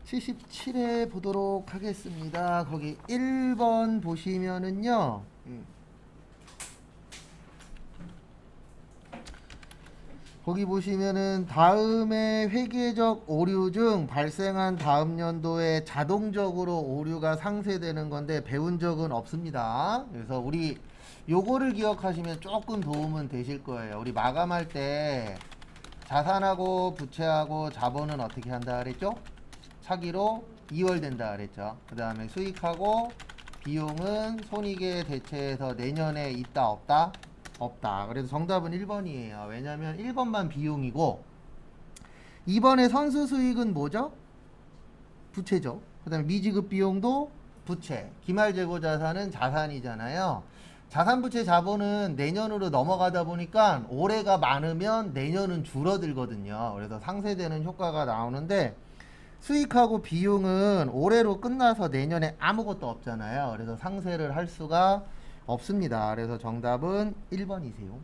77회 보도록 하겠습니다. 거기 1번 보시면은요. 거기 보시면은 다음에 회계적 오류 중 발생한 다음 연도에 자동적으로 오류가 상쇄되는 건데 배운 적은 없습니다. 그래서 우리 요거를 기억하시면 조금 도움은 되실 거예요. 우리 마감할 때 자산하고 부채하고 자본은 어떻게 한다 그랬죠? 차기로 이월된다 그랬죠. 그 다음에 수익하고 비용은 손익에 대체해서 내년에 있다 없다? 없다. 그래서 정답은 1번이에요. 왜냐면 1번만 비용이고 2번의 선수 수익은 뭐죠? 부채죠. 그 다음에 미지급 비용도 부채. 기말재고 자산은 자산이잖아요. 자산부채 자본은 내년으로 넘어가다 보니까 올해가 많으면 내년은 줄어들거든요. 그래서 상쇄되는 효과가 나오는데 수익하고 비용은 올해로 끝나서 내년에 아무것도 없잖아요. 그래서 상쇄를 할 수가 없습니다. 그래서 정답은 1번이세요.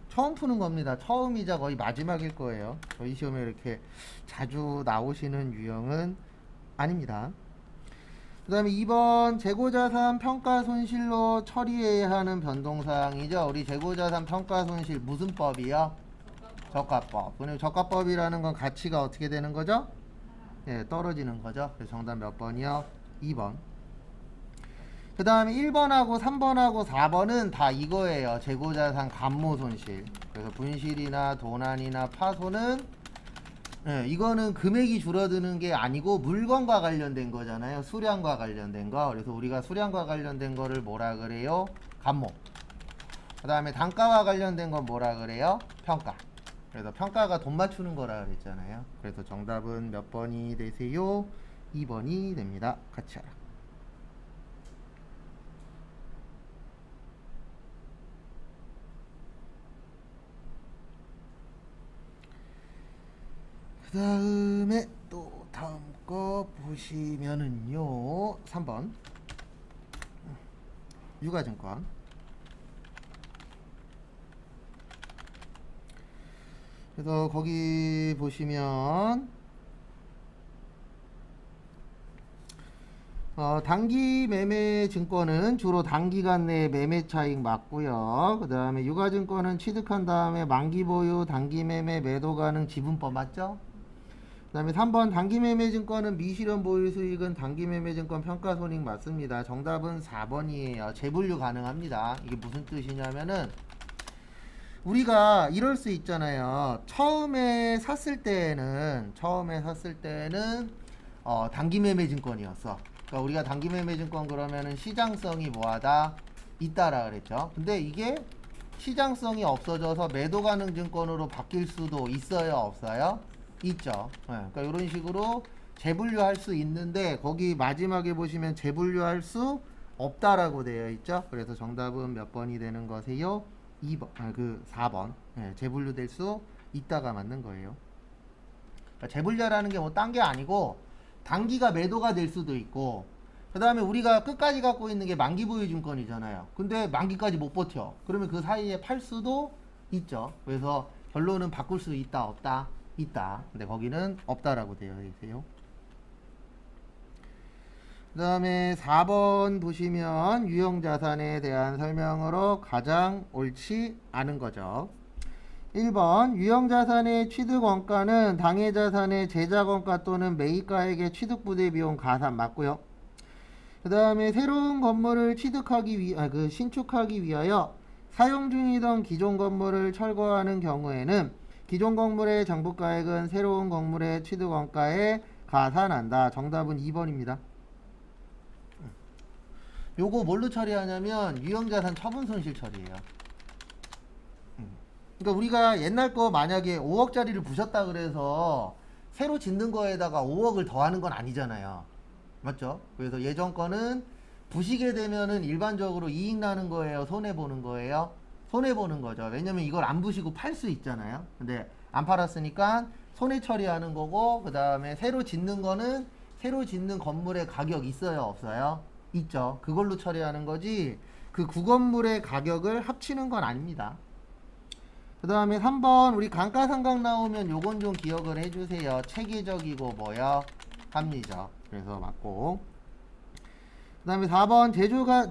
처음 푸는 겁니다. 처음이자 거의 마지막일 거예요. 저희 시험에 이렇게 자주 나오시는 유형은 아닙니다. 그 다음에 2번 재고자산 평가손실로 처리해야 하는 변동사항이죠. 우리 재고자산 평가손실 무슨 법이요? 저가법. 그럼 저가법이라는 건 가치가 어떻게 되는 거죠? 네, 떨어지는 거죠. 그래서 정답 몇 번이요? 2번. 그 다음에 1번하고 3번하고 4번은 다 이거예요. 재고자산 감모손실. 그래서 분실이나 도난이나 파손은 이거는 금액이 줄어드는 게 아니고 물건과 관련된 거잖아요. 수량과 관련된 거. 그래서 우리가 수량과 관련된 거를 뭐라 그래요? 감모. 그 다음에 단가와 관련된 건 뭐라 그래요? 평가. 그래서 평가가 돈 맞추는 거라 그랬잖아요. 그래서 정답은 몇 번이 되세요? 2번이 됩니다. 같이 하라. 그 다음에 또 다음 거 보시면은요. 3번 유가증권. 그래서 거기 보시면 단기 매매 증권은 주로 단기간 내 매매 차익 맞고요. 그 다음에 유가증권은 취득한 다음에 만기 보유, 단기 매매, 매도 가능 지분법 맞죠? 그 다음에 3번 단기 매매 증권은 미실현 보유 수익은 단기 매매 증권 평가손익 맞습니다. 정답은 4번이에요. 재분류 가능합니다. 이게 무슨 뜻이냐면은 우리가 이럴 수 있잖아요. 처음에 샀을 때는 단기 매매 증권이었어. 그러니까 우리가 단기 매매 증권 그러면은 시장성이 뭐하다 있다라 그랬죠. 근데 이게 시장성이 없어져서 매도 가능 증권으로 바뀔 수도 있어요, 없어요? 있죠. 그러니까 이런 식으로 재분류할 수 있는데 거기 마지막에 보시면 재분류할 수 없다라고 되어 있죠. 그래서 정답은 몇 번이 되는 거세요? 2번, 4번. 재분류될 수 있다가 맞는 거예요. 그러니까 재분류라는 게 뭐 딴 게 아니고 단기가 매도가 될 수도 있고 그 다음에 우리가 끝까지 갖고 있는 게 만기 보유 증권이잖아요. 근데 만기까지 못 버텨. 그러면 그 사이에 팔 수도 있죠. 그래서 결론은 바꿀 수 있다 없다? 있다. 근데 거기는 없다라고 되어 있어요. 그 다음에 4번 보시면 유형자산에 대한 설명으로 가장 옳지 않은 거죠. 1번 유형자산의 취득원가는 당해자산의 제작원가 또는 매입가액의 취득부대 비용 가산 맞고요. 그 다음에 새로운 건물을 신축하기 위하여 사용 중이던 기존 건물을 철거하는 경우에는 기존 건물의 장부가액은 새로운 건물의 취득원가에 가산한다. 정답은 2번입니다. 요거 뭘로 처리하냐면 유형자산 처분손실 처리예요. 그러니까 우리가 옛날 거 만약에 5억짜리를 부셨다 그래서 새로 짓는 거에다가 5억을 더하는 건 아니잖아요. 맞죠? 그래서 예전 거는 부시게 되면은 일반적으로 이익 나는 거예요? 손해보는 거예요? 손해보는 거죠. 왜냐면 이걸 안 부시고 팔 수 있잖아요. 근데 안 팔았으니까 손해 처리하는 거고, 그 다음에 새로 짓는 거는 새로 짓는 건물의 가격 있어요? 없어요? 있죠. 그걸로 처리하는 거지 그 구건물의 가격을 합치는 건 아닙니다. 그 그 다음에 3번 우리 감가상각 나오면 요건 좀 기억을 해주세요. 체계적이고 뭐요? 합리적. 그래서 맞고. 그 다음에 4번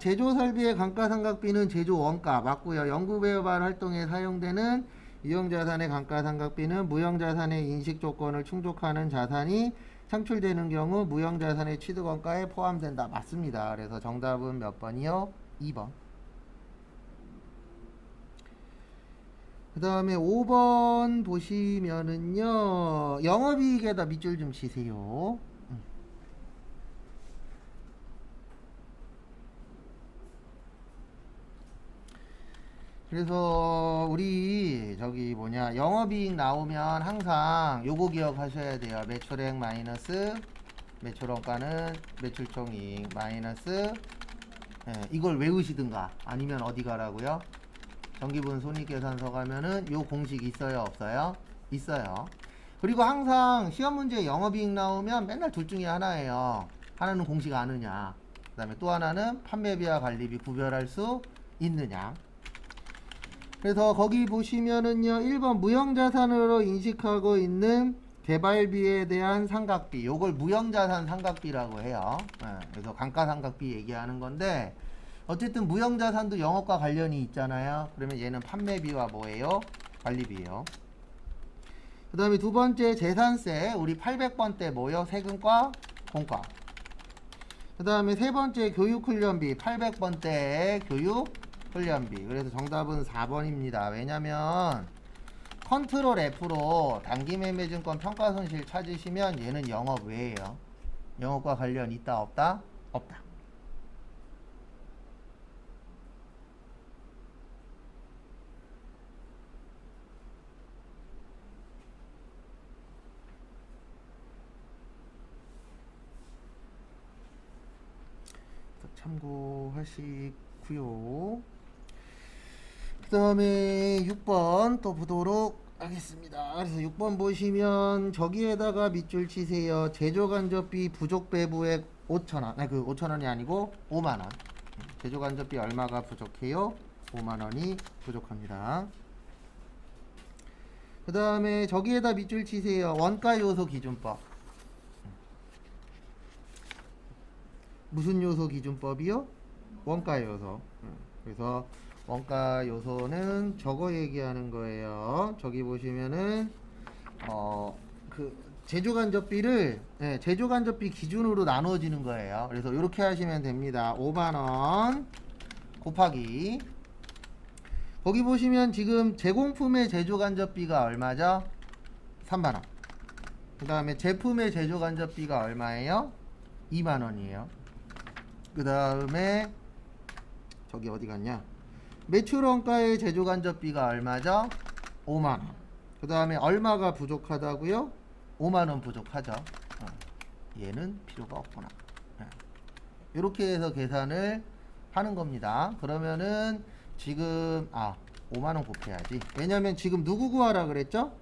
제조 설비의 감가상각비는 제조 원가 맞고요. 연구개발 활동에 사용되는 유형자산의 감가상각비는 무형자산의 인식조건을 충족하는 자산이 창출되는 경우 무형자산의 취득원가에 포함된다. 맞습니다. 그래서 정답은 몇 번이요? 2번. 그 다음에 5번 보시면은요, 영업이익에다 밑줄 좀 치세요. 그래서 우리 저기 뭐냐 영업이익 나오면 항상 요거 기억하셔야 돼요. 매출액 마이너스 매출원가는 매출총이익 마이너스, 이걸 외우시든가 아니면 어디 가라고요? 정기분 손익계산서 가면은 요 공식 있어요 없어요? 있어요. 그리고 항상 시험 문제 영업이익 나오면 맨날 둘 중에 하나예요. 하나는 공식 아느냐, 그 다음에 또 하나는 판매비와 관리비 구별할 수 있느냐. 그래서 거기 보시면은요 1번 무형자산으로 인식하고 있는 개발비에 대한 상각비, 요걸 무형자산 상각비라고 해요. 그래서 감가상각비 얘기하는 건데 어쨌든 무형자산도 영업과 관련이 있잖아요. 그러면 얘는 판매비와 뭐예요? 관리비예요. 그 다음에 두 번째 재산세, 우리 800번대 뭐요? 세금과 공과. 그 다음에 세 번째 교육훈련비, 800번대의 교육훈련비. 그래서 정답은 4번입니다. 왜냐면 컨트롤 F로 단기매매증권 평가손실 찾으시면 얘는 영업 외예요. 영업과 관련 있다 없다? 없다. 참고하시고요. 그 다음에 6번 또 보도록 하겠습니다. 그래서 6번 보시면 저기에다가 밑줄 치세요. 제조간접비 부족 배부액 5,000원. 아니, 그 5,000원이 아니고 5만원. 제조간접비 얼마가 부족해요? 5만원이 부족합니다. 그 다음에 저기에다 밑줄 치세요. 원가요소 기준법. 무슨 요소 기준법이요? 원가 요소. 그래서 원가 요소는 저거 얘기하는 거예요. 저기 보시면은 그 제조간접비를 제조간접비 기준으로 나눠지는 거예요. 그래서 이렇게 하시면 됩니다. 5만원 곱하기, 거기 보시면 지금 제공품의 제조간접비가 얼마죠? 3만원. 그 다음에 제품의 제조간접비가 얼마예요? 2만원이에요. 그 다음에 저기 어디 갔냐, 매출원가의 제조간접비가 얼마죠? 5만원. 그 다음에 얼마가 부족하다고요? 5만원 부족하죠. 얘는 필요가 없구나. 이렇게 해서 계산을 하는 겁니다. 그러면은 지금 5만원 곱해야지. 왜냐면 지금 누구 구하라 그랬죠?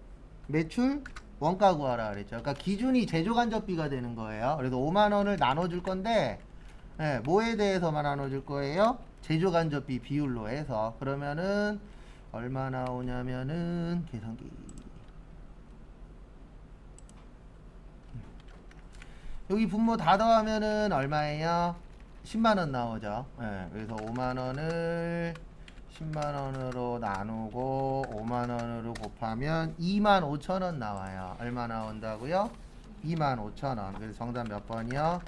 매출 원가 구하라 그랬죠. 그러니까 기준이 제조간접비가 되는 거예요. 그래서 5만원을 나눠줄 건데 뭐에 대해서만 나눠줄 거예요? 제조간접비 비율로 해서. 그러면은 얼마 나오냐면은 계산기, 여기 분모 다 더하면은 얼마예요? 10만원 나오죠. 그래서 5만원을 10만원으로 나누고 5만원으로 곱하면 25,000원 나와요. 얼마 나온다고요? 25,000원. 그래서 정답 몇 번이요?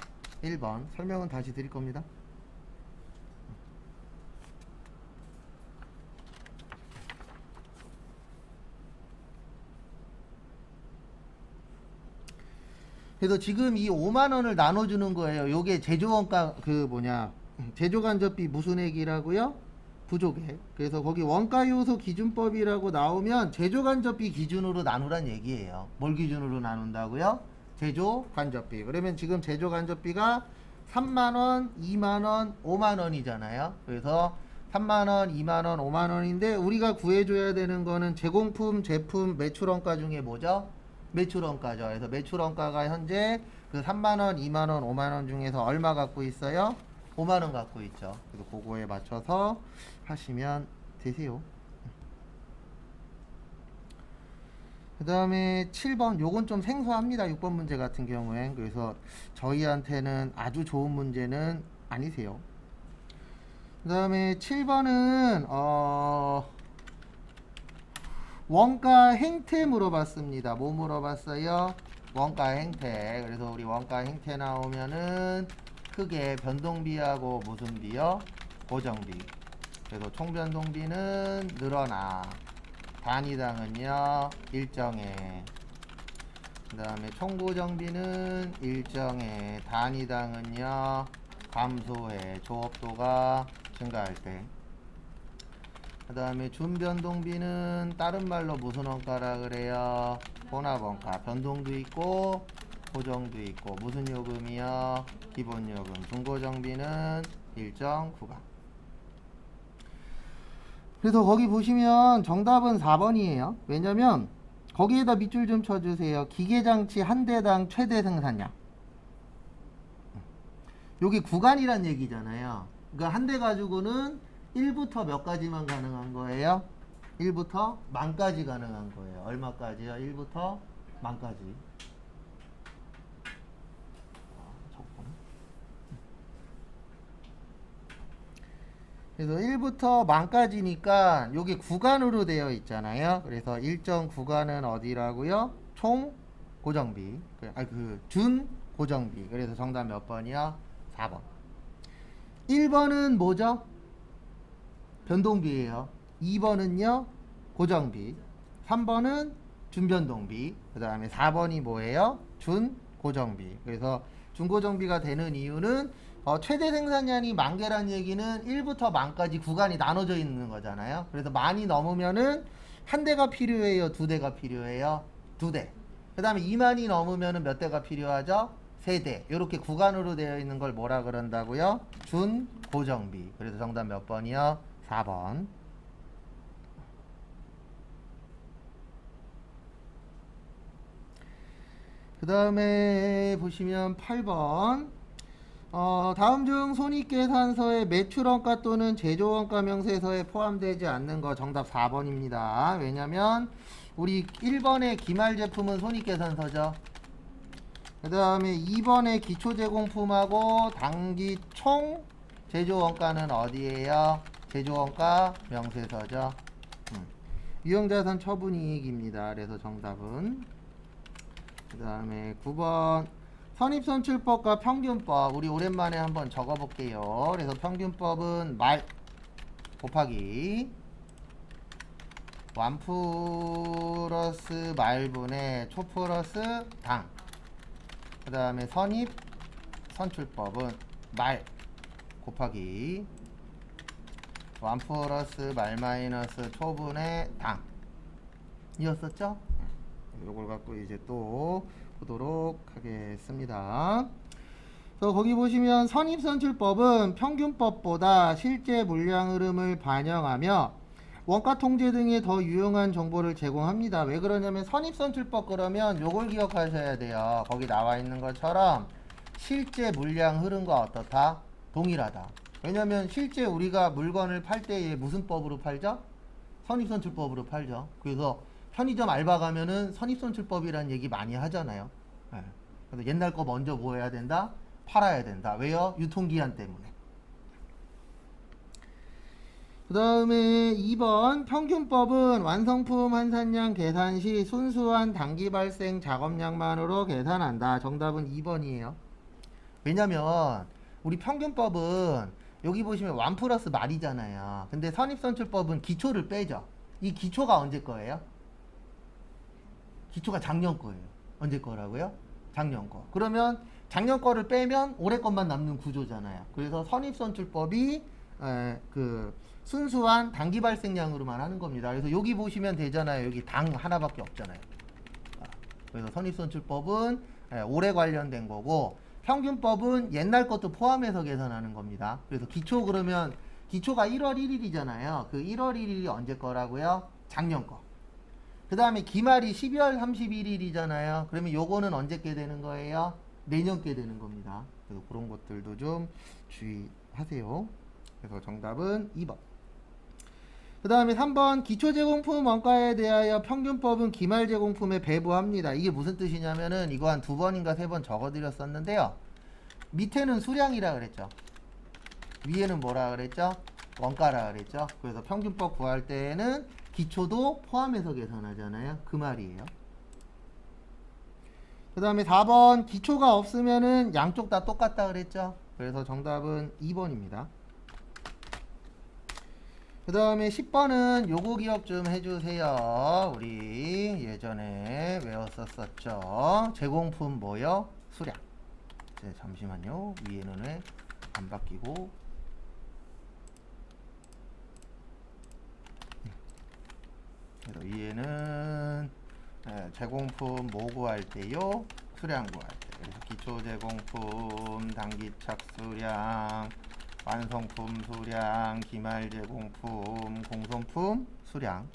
1번. 설명은 다시 드릴 겁니다. 그래서 지금 이 5만원을 나눠주는 거예요. 요게 제조원가 제조간접비 무슨 액이라고요? 부족액. 그래서 거기 원가요소 기준법이라고 나오면 제조간접비 기준으로 나누란 얘기예요. 뭘 기준으로 나눈다고요? 제조간접비. 그러면 지금 제조간접비가 3만원, 2만원, 5만원이잖아요. 그래서 3만원, 2만원, 5만원인데 우리가 구해줘야 되는 거는 제공품, 제품, 매출원가 중에 뭐죠? 매출원가죠. 그래서 매출원가가 현재 그 3만원, 2만원, 5만원 중에서 얼마 갖고 있어요? 5만원 갖고 있죠. 그래서 그거에 맞춰서 하시면 되세요. 그 다음에 7번 요건 좀 생소합니다. 6번 문제 같은 경우엔. 그래서 저희한테는 아주 좋은 문제는 아니세요. 그 다음에 7번은 원가 행태 물어봤습니다. 뭐 물어봤어요? 원가 행태. 그래서 우리 원가 행태 나오면은 크게 변동비하고 무슨 비요? 고정비. 그래서 총변동비는 늘어나. 단위당은요 일정해. 그 다음에 총고정비는 일정해. 단위당은요 감소해. 조업도가 증가할 때. 그 다음에 준변동비는 다른 말로 무슨 원가라 그래요? 혼합원가. 변동도 있고 고정도 있고. 무슨 요금이요? 기본요금. 중고정비는 일정 구간. 그래서 거기 보시면 정답은 4번이에요. 왜냐면 거기에다 밑줄 좀 쳐주세요. 기계장치 한 대당 최대 생산량. 여기 구간이란 얘기잖아요. 그러니까 한 대 가지고는 1부터 몇 가지만 가능한 거예요? 1부터 만까지 가능한 거예요. 얼마까지요? 1부터 만까지. 그래서 1부터 만까지니까 여기 구간으로 되어 있잖아요. 그래서 일정 구간은 어디라고요? 총 고정비. 준 고정비. 그래서 정답 몇 번이요? 4번. 1번은 뭐죠? 변동비예요. 2번은요? 고정비. 3번은 준변동비. 그 다음에 4번이 뭐예요? 준 고정비. 그래서 준고정비가 되는 이유는 최대 생산량이 만 개란 얘기는 1부터 만까지 구간이 나눠져 있는 거잖아요. 그래서 만이 넘으면은 한 대가 필요해요? 두 대가 필요해요? 두 대. 그 다음에 2만이 넘으면은 몇 대가 필요하죠? 세 대. 이렇게 구간으로 되어 있는 걸 뭐라 그런다고요? 준 고정비. 그래서 정답 몇 번이요? 4번. 그 다음에 보시면 8번. 다음 중 손익계산서의 매출원가 또는 제조원가 명세서에 포함되지 않는 거 정답 4번입니다. 왜냐면 우리 1번의 기말제품은 손익계산서죠. 그 다음에 2번의 기초제공품하고 당기 총 제조원가는 어디에요? 제조원가 명세서죠. 유형자산 처분이익입니다. 그래서 정답은. 그 다음에 9번 선입선출법과 평균법 우리 오랜만에 한번 적어볼게요. 그래서 평균법은 말 곱하기 완 플러스 말분의 초 플러스 당. 그 다음에 선입선출법은 말 곱하기 완 플러스 말 마이너스 초분의 당 이었었죠? 요걸 갖고 이제 또 보도록 하겠습니다. 그래서 거기 보시면 선입선출법은 평균법보다 실제 물량 흐름을 반영하며 원가 통제 등에 더 유용한 정보를 제공합니다. 왜 그러냐면 선입선출법 그러면 요걸 기억하셔야 돼요. 거기 나와 있는 것처럼 실제 물량 흐름과 어떻다? 동일하다. 왜냐면 실제 우리가 물건을 팔 때에 무슨 법으로 팔죠? 선입선출법으로 팔죠. 그래서 편의점 알바 가면은 선입선출법이라는 얘기 많이 하잖아요. 네. 그래서 옛날 거 먼저 뭐 해야 된다? 팔아야 된다. 왜요? 유통기한 때문에. 그 다음에 2번 평균법은 완성품 한산량 계산 시 순수한 단기 발생 작업량만으로 계산한다. 정답은 2번이에요. 왜냐면 우리 평균법은 여기 보시면 완 플러스 말이잖아요. 근데 선입선출법은 기초를 빼죠. 이 기초가 언제 거예요? 기초가 작년 거예요. 언제 거라고요? 작년 거. 그러면 작년 거를 빼면 올해 것만 남는 구조잖아요. 그래서 선입선출법이 순수한 단기 발생량으로만 하는 겁니다. 그래서 여기 보시면 되잖아요. 여기 당 하나밖에 없잖아요. 그래서 선입선출법은 올해 관련된 거고 평균법은 옛날 것도 포함해서 계산하는 겁니다. 그래서 기초 그러면 기초가 1월 1일이잖아요. 그 1월 1일이 언제 거라고요? 작년 거. 그 다음에 기말이 12월 31일이잖아요. 그러면 요거는 언제 게 되는 거예요? 내년 게 되는 겁니다. 그래서 그런 것들도 좀 주의하세요. 그래서 정답은 2번. 그 다음에 3번 기초제공품 원가에 대하여 평균법은 기말제공품에 배부합니다. 이게 무슨 뜻이냐면은 이거 한 2번인가 3번 적어드렸었는데요. 밑에는 수량이라 그랬죠. 위에는 뭐라 그랬죠? 원가라 그랬죠. 그래서 평균법 구할 때는 기초도 포함해서 계산하잖아요. 그 말이에요. 그 다음에 4번 기초가 없으면은 양쪽 다 똑같다 그랬죠. 그래서 정답은 2번입니다. 그 다음에 10번은 요거 기억 좀 해주세요. 우리 예전에 외웠었죠. 제공품 뭐요? 수량. 잠시만요. 위에는 왜 안 바뀌고. 그래서 위에는 제공품 뭐 구할 때요? 수량 구할 때. 그래서 기초 제공품, 단기착 수량, 완성품 수량, 기말 제공품, 공손품 수량.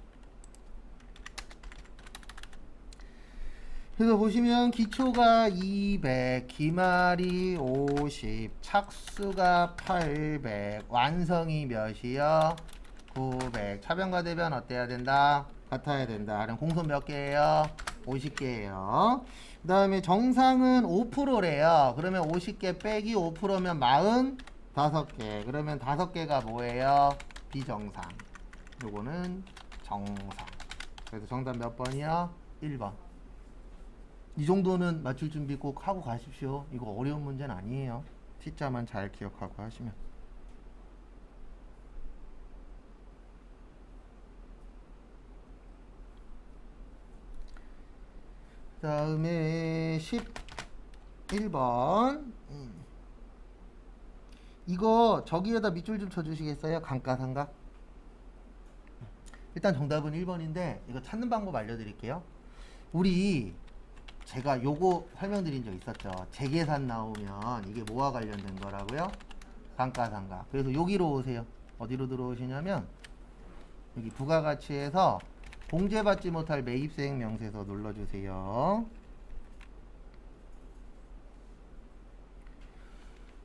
그래서 보시면 기초가 200, 기말이 50, 착수가 800, 완성이 몇이요? 900. 차변과 대변 어때야 된다? 같아야 된다. 그럼 공손 몇 개예요? 50개예요. 그 다음에 정상은 5%래요. 그러면 50개 빼기 5%면 45개. 그러면 5개가 뭐예요? 비정상. 요거는 정상. 그래서 정답 몇 번이요? 1번. 이 정도는 맞출 준비 꼭 하고 가십시오. 이거 어려운 문제는 아니에요. T자만 잘 기억하고 하시면. 그 다음에 11번. 이거 저기에다 밑줄 좀 쳐주시겠어요? 감가상각. 일단 정답은 1번인데 이거 찾는 방법 알려드릴게요. 우리 제가 요거 설명드린 적 있었죠. 재계산 나오면 이게 뭐와 관련된 거라고요? 감가상각. 그래서 여기로 오세요. 어디로 들어오시냐면 여기 부가가치에서 공제받지 못할 매입수익 명세서 눌러주세요.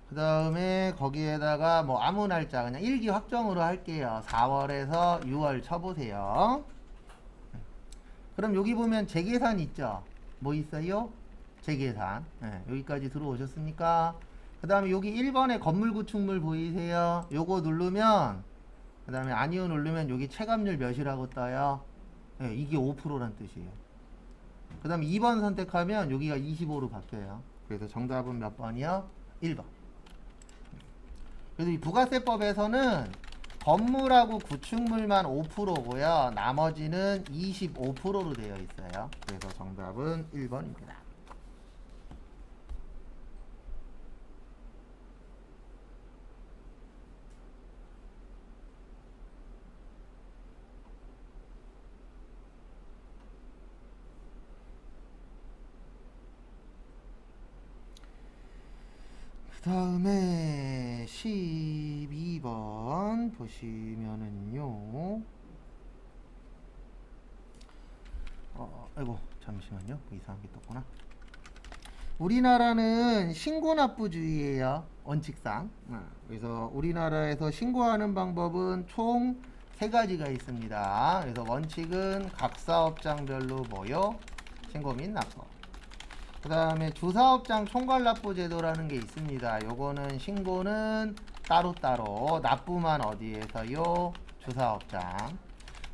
그 다음에 거기에다가 뭐 아무 날짜 그냥 일기 확정으로 할게요. 4월에서 6월 쳐보세요. 그럼 여기 보면 재계산 있죠? 뭐 있어요? 재계산. 네, 여기까지 들어오셨습니까? 그 다음에 여기 1번에 건물 구축물 보이세요? 요거 누르면 그 다음에 아니요 누르면 여기 체감률 몇이라고 떠요? 네, 이게 5%란 뜻이에요. 그 다음에 2번 선택하면 여기가 25로 바뀌어요. 그래서 정답은 몇 번이요? 1번. 그래서 이 부가세법에서는 건물하고 구축물만 5%고요. 나머지는 25%로 되어 있어요. 그래서 정답은 1번입니다. 그 다음에 12번 보시면은요. 아이고 잠시만요. 이상한 게 떴구나. 우리나라는 신고납부주의예요. 원칙상. 그래서 우리나라에서 신고하는 방법은 총 3가지가 있습니다. 그래서 원칙은 각 사업장별로 뭐요? 신고 및 납부. 그 다음에 주사업장 총괄납부 제도라는 게 있습니다. 요거는 신고는 따로따로, 납부만 어디에서요? 주사업장.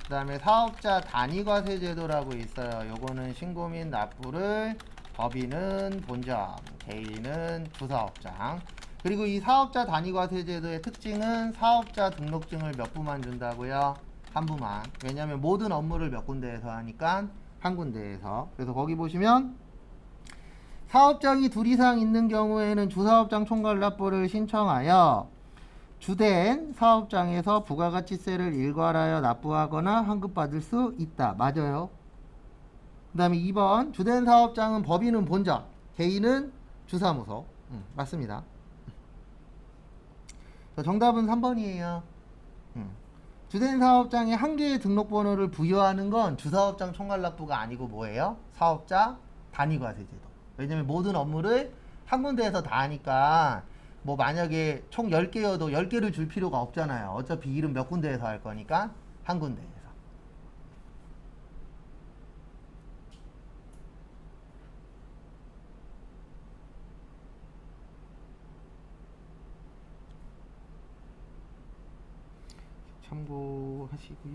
그 다음에 사업자 단위과세 제도라고 있어요. 요거는 신고 및 납부를 법인은 본점, 개인은 주사업장. 그리고 이 사업자 단위과세 제도의 특징은 사업자 등록증을 몇 부만 준다고요? 한 부만. 왜냐하면 모든 업무를 몇 군데에서 하니까 한 군데에서. 그래서 거기 보시면 사업장이 2 이상 있는 경우에는 주사업장 총괄납부를 신청하여 주된 사업장에서 부가가치세를 일괄하여 납부하거나 환급받을 수 있다. 맞아요. 그 다음에 2번 주된 사업장은 법인은 본점, 개인은 주사무소. 맞습니다. 정답은 3번이에요. 주된 사업장에 한 개의 등록번호를 부여하는 건 주사업장 총괄납부가 아니고 뭐예요? 사업자 단위과세 제도. 왜냐면 모든 업무를 한 군데에서 다 하니까 뭐 만약에 총 10개여도 10개를 줄 필요가 없잖아요. 어차피 일은 몇 군데에서 할 거니까 한 군데에서. 참고하시고요.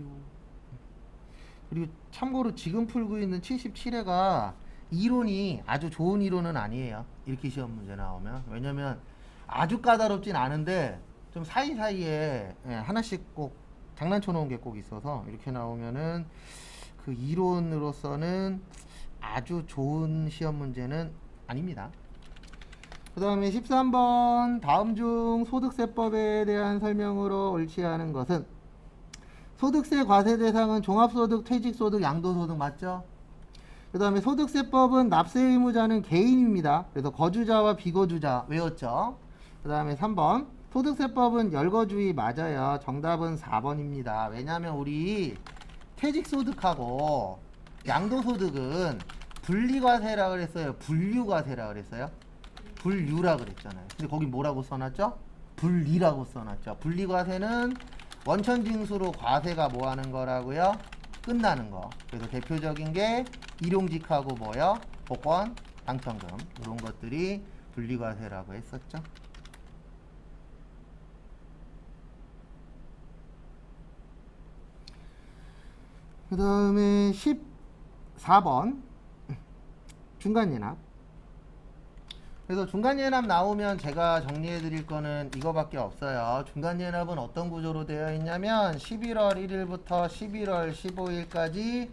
그리고 참고로 지금 풀고 있는 77회가 이론이 아주 좋은 이론은 아니에요. 이렇게 시험 문제 나오면. 왜냐면 아주 까다롭진 않은데 좀 사이사이에 하나씩 꼭 장난쳐 놓은 게 꼭 있어서 이렇게 나오면은 그 이론으로서는 아주 좋은 시험 문제는 아닙니다. 그 다음에 13번 다음 중 소득세법에 대한 설명으로 옳지 않은 것은 소득세 과세 대상은 종합소득, 퇴직소득, 양도소득 맞죠? 그 다음에 소득세법은 납세 의무자는 개인입니다. 그래서 거주자와 비거주자 외웠죠? 그 다음에 3번 소득세법은 열거주의 맞아요. 정답은 4번입니다. 왜냐하면 우리 퇴직소득하고 양도소득은 분리과세라 그랬어요? 분류과세라 그랬어요? 분류라 그랬잖아요. 근데 거기 뭐라고 써놨죠? 분리라고 써놨죠. 분리과세는 원천징수로 과세가 뭐 하는 거라고요? 끝나는 거. 그래서 대표적인 게 일용직하고 뭐요? 복권, 당첨금 이런 것들이 분리과세라고 했었죠. 그 다음에 14번 중간예납. 그래서 중간예납 나오면 제가 정리해 드릴 거는 이거밖에 없어요. 중간예납은 어떤 구조로 되어 있냐면 11월 1일부터 11월 15일까지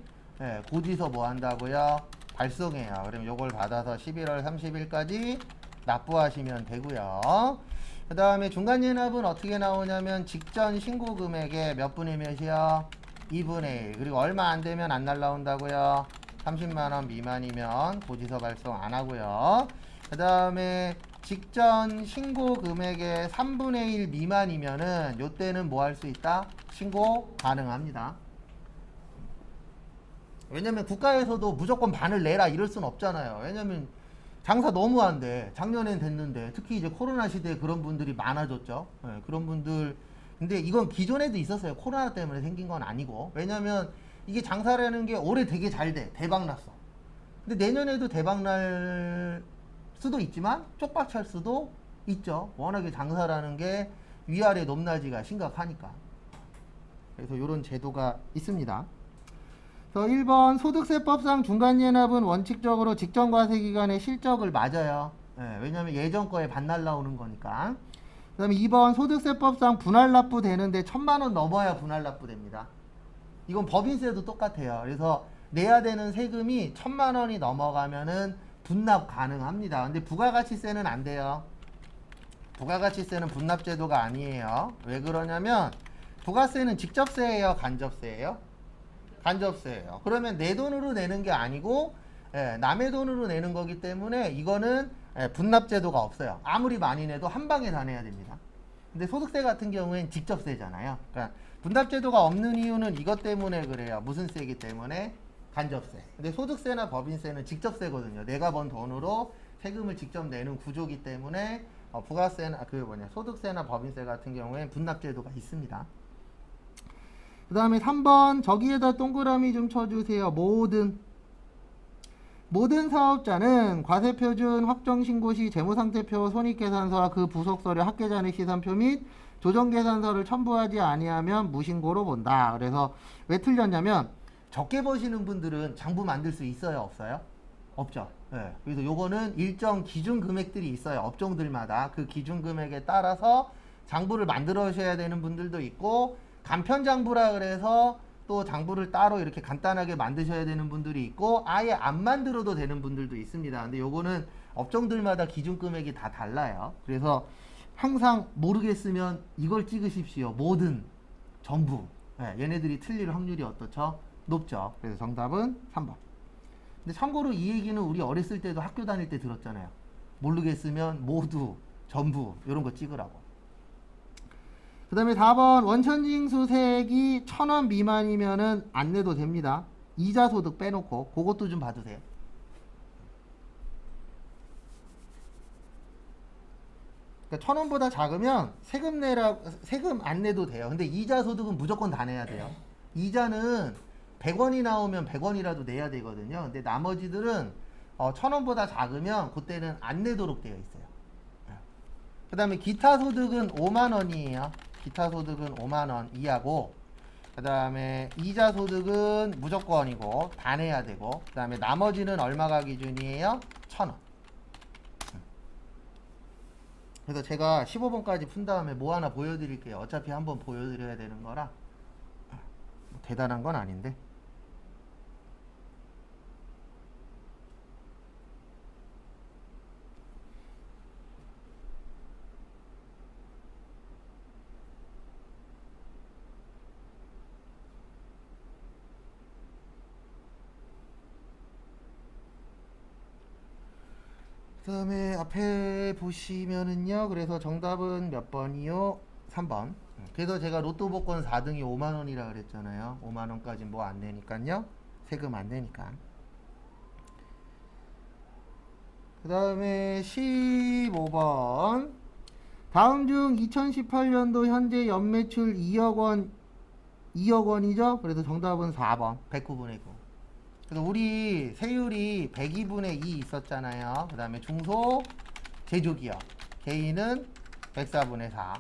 고지서 뭐 한다고요? 발송해요. 그럼 요걸 받아서 11월 30일까지 납부하시면 되고요. 그 다음에 중간예납은 어떻게 나오냐면 직전 신고 금액의 몇 분의 몇이요? 2분의 1. 그리고 얼마 안 되면 안 날라온다고요? 30만원 미만이면 고지서 발송 안 하고요. 그 다음에 직전 신고 금액의 3분의 1 미만이면은 요때는 뭐 할 수 있다? 신고 가능합니다. 왜냐면 국가에서도 무조건 반을 내라 이럴 순 없잖아요. 왜냐면 장사 너무 안 돼. 작년엔 됐는데 특히 이제 코로나 시대에 그런 분들이 많아졌죠. 그런 분들 근데 이건 기존에도 있었어요. 코로나 때문에 생긴 건 아니고. 왜냐면 이게 장사라는 게 올해 되게 잘 돼. 대박 났어. 근데 내년에도 대박 날 수도 있지만 쪽박찰 수도 있죠. 워낙에 장사라는 게 위아래 높낮이가 심각하니까. 그래서 이런 제도가 있습니다. 그래서 1번 소득세법상 중간예납은 원칙적으로 직전과세기간의 실적을 맞아요. 왜냐하면 예전 거에 반 날라오는 거니까. 그 다음에 2번 소득세법상 분할납부 되는데 1000만원 넘어야 분할납부됩니다. 이건 법인세도 똑같아요. 그래서 내야 되는 세금이 1000만원이 넘어가면은 분납 가능합니다. 근데 부가가치세는 안 돼요. 부가가치세는 분납제도가 아니에요. 왜 그러냐면 부가세는 직접세예요, 간접세예요? 간접세예요. 그러면 내 돈으로 내는 게 아니고 남의 돈으로 내는 거기 때문에 이거는 분납제도가 없어요. 아무리 많이 내도 한 방에 다 내야 됩니다. 근데 소득세 같은 경우엔 직접세잖아요. 그러니까 분납제도가 없는 이유는 이것 때문에 그래요. 무슨 세이기 때문에? 간접세. 근데 소득세나 법인세는 직접세거든요. 내가 번 돈으로 세금을 직접 내는 구조기 때문에 부가세나 소득세나 법인세 같은 경우엔 분납제도가 있습니다. 그 다음에 3번 저기에다 동그라미 좀 쳐주세요. 모든 사업자는 과세표준 확정신고 시 재무상태표 손익계산서와 그 부속서류 합계잔액 시산표 및 조정계산서를 첨부하지 아니하면 무신고로 본다. 그래서 왜 틀렸냐면 적게 버시는 분들은 장부 만들 수 있어요? 없어요? 없죠. 그래서 요거는 일정 기준 금액들이 있어요. 업종들마다 그 기준 금액에 따라서 장부를 만들어셔야 되는 분들도 있고 간편장부라 그래서 또 장부를 따로 이렇게 간단하게 만드셔야 되는 분들이 있고 아예 안 만들어도 되는 분들도 있습니다. 근데 요거는 업종들마다 기준 금액이 다 달라요. 그래서 항상 모르겠으면 이걸 찍으십시오. 모든 전부 얘네들이 틀릴 확률이 어떻죠? 높죠. 그래서 정답은 3번. 근데 참고로 이 얘기는 우리 어렸을 때도 학교 다닐 때 들었잖아요. 모르겠으면 모두 전부 이런 거 찍으라고. 그 다음에 4번 원천징수세액이 1000원 미만이면은 안 내도 됩니다. 이자소득 빼놓고 그것도 좀 봐주세요. 그러니까 1000원보다 작으면 세금 안 내도 돼요. 근데 이자소득은 무조건 다 내야 돼요. 이자는 100원이 나오면 100원이라도 내야 되거든요. 근데 나머지들은 1000원보다 작으면 그때는 안 내도록 되어 있어요. 그 다음에 기타 소득은 5만원이에요. 기타 소득은 5만원 이하고, 그 다음에 이자 소득은 무조건이고 다 내야 되고, 그 다음에 나머지는 얼마가 기준이에요? 1000원. 그래서 제가 15번까지 푼 다음에 뭐 하나 보여드릴게요. 어차피 한번 보여드려야 되는 거라 뭐 대단한 건 아닌데. 그 다음에 앞에 보시면은요, 그래서 정답은 몇 번이요? 3번. 그래서 제가 로또 복권 4등이 5만원이라 그랬잖아요. 5만원까지 뭐 안 내니까요. 세금 안 내니까. 그 다음에 15번. 다음 중 2018년도 현재 연매출 2억 원, 2억 원이죠? 그래서 정답은 4번. 109분의 9. 그래서 우리 세율이 102분의 2 있었잖아요. 그 다음에 중소 제조기업 개인은 104분의 4.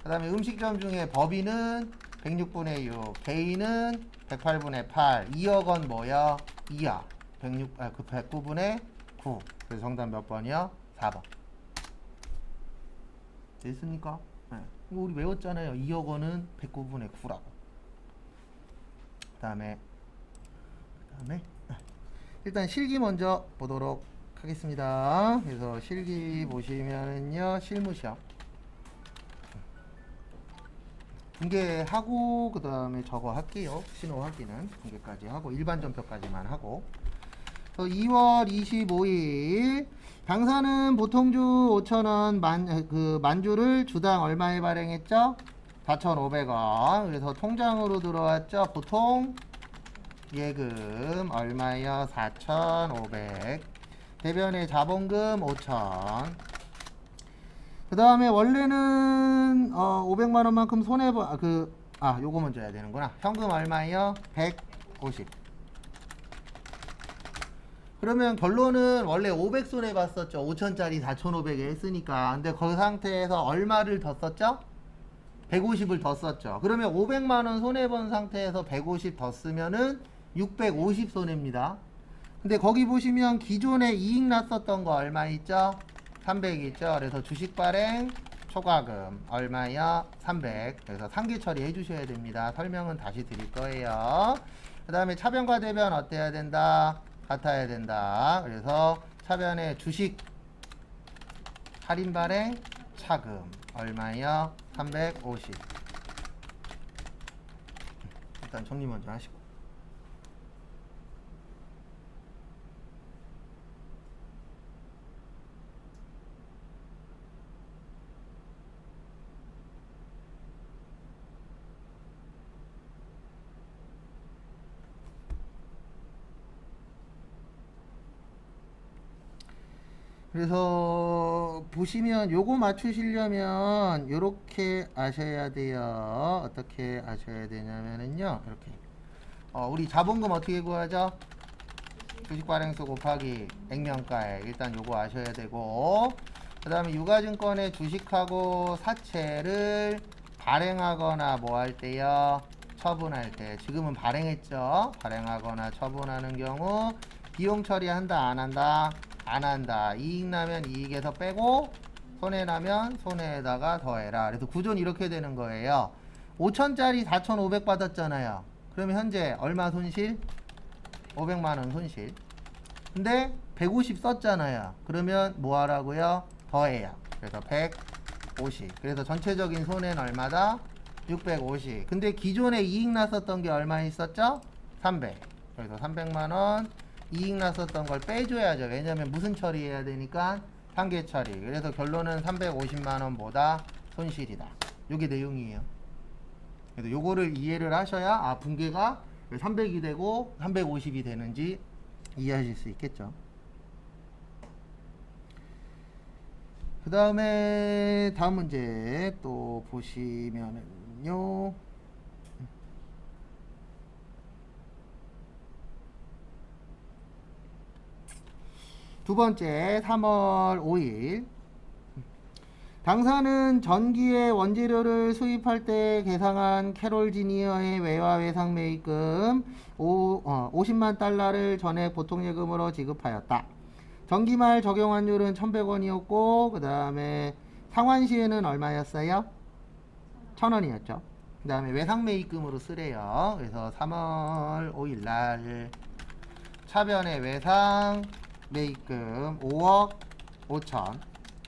그 다음에 음식점 중에 법인은 106분의 6, 개인은 108분의 8. 2억 원 뭐야? 2야. 109분의 9. 그래서 정답 몇 번이요? 4번. 됐습니까? 네. 이거 우리 외웠잖아요. 2억 원은 109분의 9라고. 그 다음에 일단 실기 먼저 보도록 하겠습니다. 그래서 실기 보시면은요, 실무시험 분계하고 그 다음에 저거 할게요. 신호 확인은 분계까지 하고 일반 전표까지만 하고. 2월 25일 당사는 보통주 5,000원 만주를 주당 얼마에 발행했죠? 4,500원. 그래서 통장으로 들어왔죠. 보통 예금 얼마요? 4,500. 대변의 자본금 5,000. 그 다음에 원래는 500만원만큼 손해보 요거 먼저 해야 되는구나. 현금 얼마요? 150. 그러면 결론은 원래 500 손해봤었죠. 5천짜리 4,500에 했으니까. 근데 그 상태에서 얼마를 더 썼죠? 150을 더 썼죠. 그러면 500만원 손해본 상태에서 150 더 쓰면은 650 손해입니다. 근데 거기 보시면 기존에 이익 났었던 거 얼마 있죠? 300 있죠. 그래서 주식 발행 초과금 얼마야? 300. 그래서 상기 처리해 주셔야 됩니다. 설명은 다시 드릴 거예요. 그 다음에 차변과 대변 어때야 된다? 같아야 된다. 그래서 차변의 주식 할인 발행 차금 얼마야? 350. 일단 정리 먼저 하시고. 그래서 보시면 요거 맞추시려면 요렇게 아셔야 돼요. 어떻게 아셔야 되냐면은요, 이렇게 우리 자본금 어떻게 구하죠? 주식 발행수 곱하기 액면가액. 일단 요거 아셔야 되고, 그 다음에 유가증권의 주식하고 사채를 발행하거나 뭐 할 때요? 처분할 때. 지금은 발행했죠? 발행하거나 처분하는 경우 비용 처리한다 안 한다? 안 한다. 이익 나면 이익에서 빼고 손해 나면 손해에다가 더해라. 그래서 구조는 이렇게 되는 거예요. 5천짜리 4,500 받았잖아요. 그러면 현재 얼마 손실? 500만원 손실. 근데 150 썼잖아요. 그러면 뭐 하라고요? 더해요. 그래서 150. 그래서 전체적인 손해는 얼마다? 650. 근데 기존에 이익 났었던 게 얼마 있었죠? 300. 그래서 300만원 이익 났었던 걸 빼줘야죠. 왜냐면 무슨 처리해야 되니까 상계 처리. 그래서 결론은 350만원보다 손실이다. 요게 내용이에요. 그래서 요거를 이해를 하셔야 분계가 300이 되고 350이 되는지 이해하실 수 있겠죠. 그 다음에 다음 문제 또 보시면은요, 두 번째 3월 5일 당사는 전기의 원재료를 수입할 때 계상한 캐롤 지니어의 외화 외상 매입금 50만 달러를 전액 보통예금으로 지급하였다. 전기말 적용 환율은 1,100원이었고 그 다음에 상환시에는 얼마였어요? 1,000원이었죠. 그 다음에 외상 매입금으로 쓰래요. 그래서 3월 5일 날 차변의 외상 매입금 5억 5천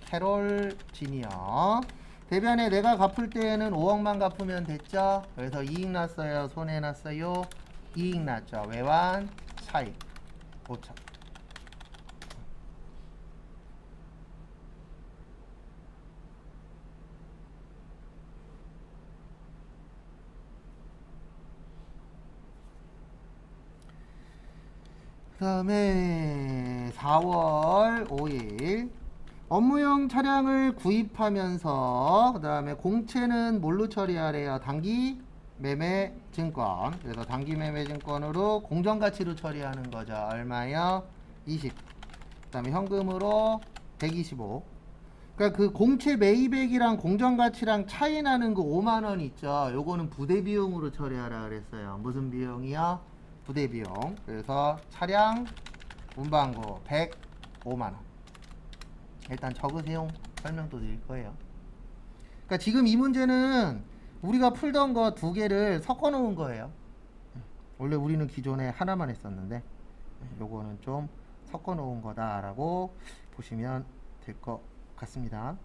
캐롤 지니어. 대변에 내가 갚을 때에는 5억만 갚으면 됐죠. 그래서 이익 났어요, 손해 났어요? 이익 났죠. 외환 차익 5천. 그 다음에 4월 5일 업무용 차량을 구입하면서 그 다음에 공채는 뭘로 처리하래요? 단기 매매 증권. 그래서 단기 매매 증권으로 공정가치로 처리하는 거죠. 얼마요? 20. 그 다음에 현금으로 125. 그러니까 그 공채 매입액이랑 공정가치랑 차이 나는 그 5만원 있죠. 요거는 부대비용으로 처리하라 그랬어요. 무슨 비용이요? 부대비용. 그래서 차량 운반고 105만원. 일단 적으세요. 설명도 드릴 거예요. 그러니까 지금 이 문제는 우리가 풀던 거 두 개를 섞어 놓은 거예요. 원래 우리는 기존에 하나만 했었는데 요거는 좀 섞어 놓은 거다라고 보시면 될 것 같습니다.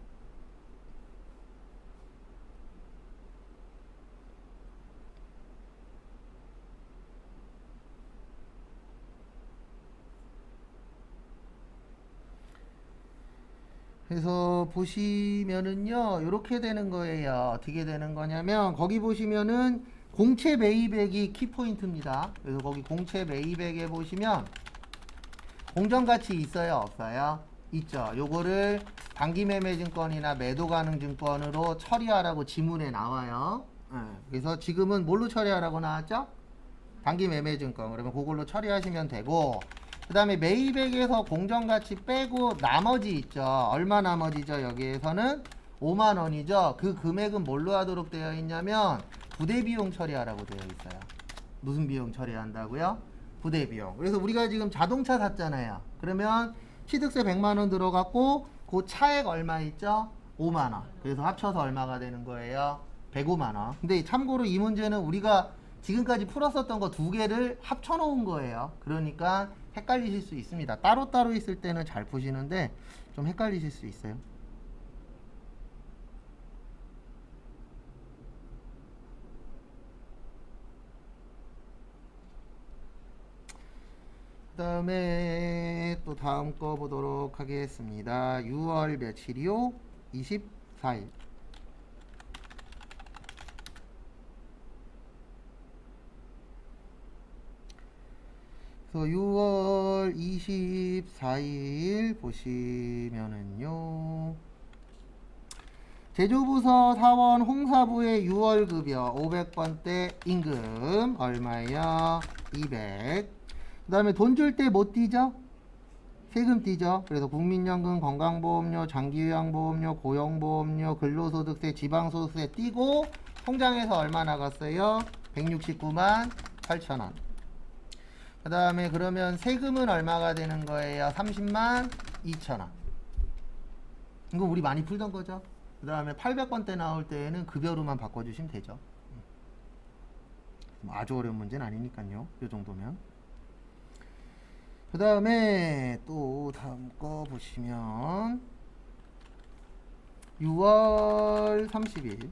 그래서 보시면은요 이렇게 되는 거예요. 어떻게 되는 거냐면 거기 보시면은 공채 매입액이 키포인트입니다. 그래서 거기 공채 매입액에 보시면 공정가치 있어요 없어요? 있죠. 요거를 단기매매증권이나 매도가능증권으로 처리하라고 지문에 나와요. 그래서 지금은 뭘로 처리하라고 나왔죠? 단기매매증권. 그러면 그걸로 처리하시면 되고, 그 다음에 매입액에서 공정가치 빼고 나머지 있죠. 얼마 나머지죠? 여기에서는 5만원이죠. 그 금액은 뭘로 하도록 되어 있냐면 부대비용 처리하라고 되어 있어요. 무슨 비용 처리한다고요? 부대비용. 그래서 우리가 지금 자동차 샀잖아요. 그러면 취득세 100만원 들어갔고 그 차액 얼마 있죠? 5만원. 그래서 합쳐서 얼마가 되는 거예요? 105만원. 근데 참고로 이 문제는 우리가 지금까지 풀었었던 거 두 개를 합쳐 놓은 거예요. 그러니까 헷갈리실 수 있습니다. 따로따로 있을 때는 잘 푸시는데 좀 헷갈리실 수 있어요. 그 다음에 또 다음 거 보도록 하겠습니다. 6월 며칠이요? 24일. 그래서 6월 24일 보시면은요. 제조부서 사원 홍사부의 6월 급여 500번대 임금 얼마예요? 200. 그 다음에 돈 줄 때 못 띄죠? 세금 띄죠? 그래서 국민연금, 건강보험료, 장기요양보험료, 고용보험료, 근로소득세, 지방소득세 띄고 통장에서 얼마 나갔어요? 169만 8천원. 그 다음에 그러면 세금은 얼마가 되는 거예요? 30만 2천원. 이거 우리 많이 풀던 거죠? 그 다음에 800번대 나올 때에는 급여로만 바꿔주시면 되죠. 아주 어려운 문제는 아니니까요. 이 정도면. 그 다음에 또 다음 거 보시면 6월 30일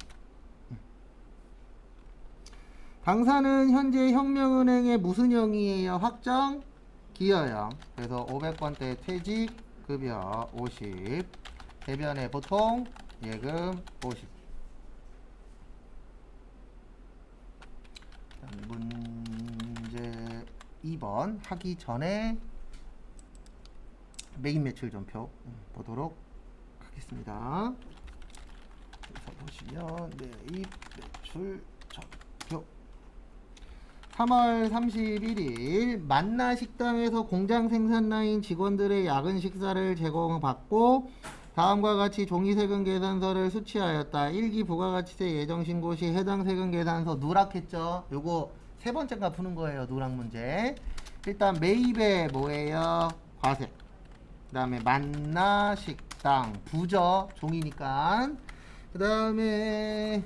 당사는 현재 혁명은행의 무슨 형이에요? 확정 기여형. 그래서 500번대 퇴직 급여 50, 대변의 보통 예금 50. 문제 2번 하기 전에 매입 매출 전표 보도록 하겠습니다. 그래서 보시면 매입 매출 전표 3월 31일 만나 식당에서 공장 생산 라인 직원들의 야근 식사를 제공받고 다음과 같이 종이 세금 계산서를 수취하였다. 1기 부가가치세 예정 신고 시 해당 세금 계산서 누락했죠. 요거 세 번째가 푸는 거예요. 누락 문제. 일단 매입에 뭐예요? 과세. 그 다음에 만나 식당 부저 종이니까. 그 다음에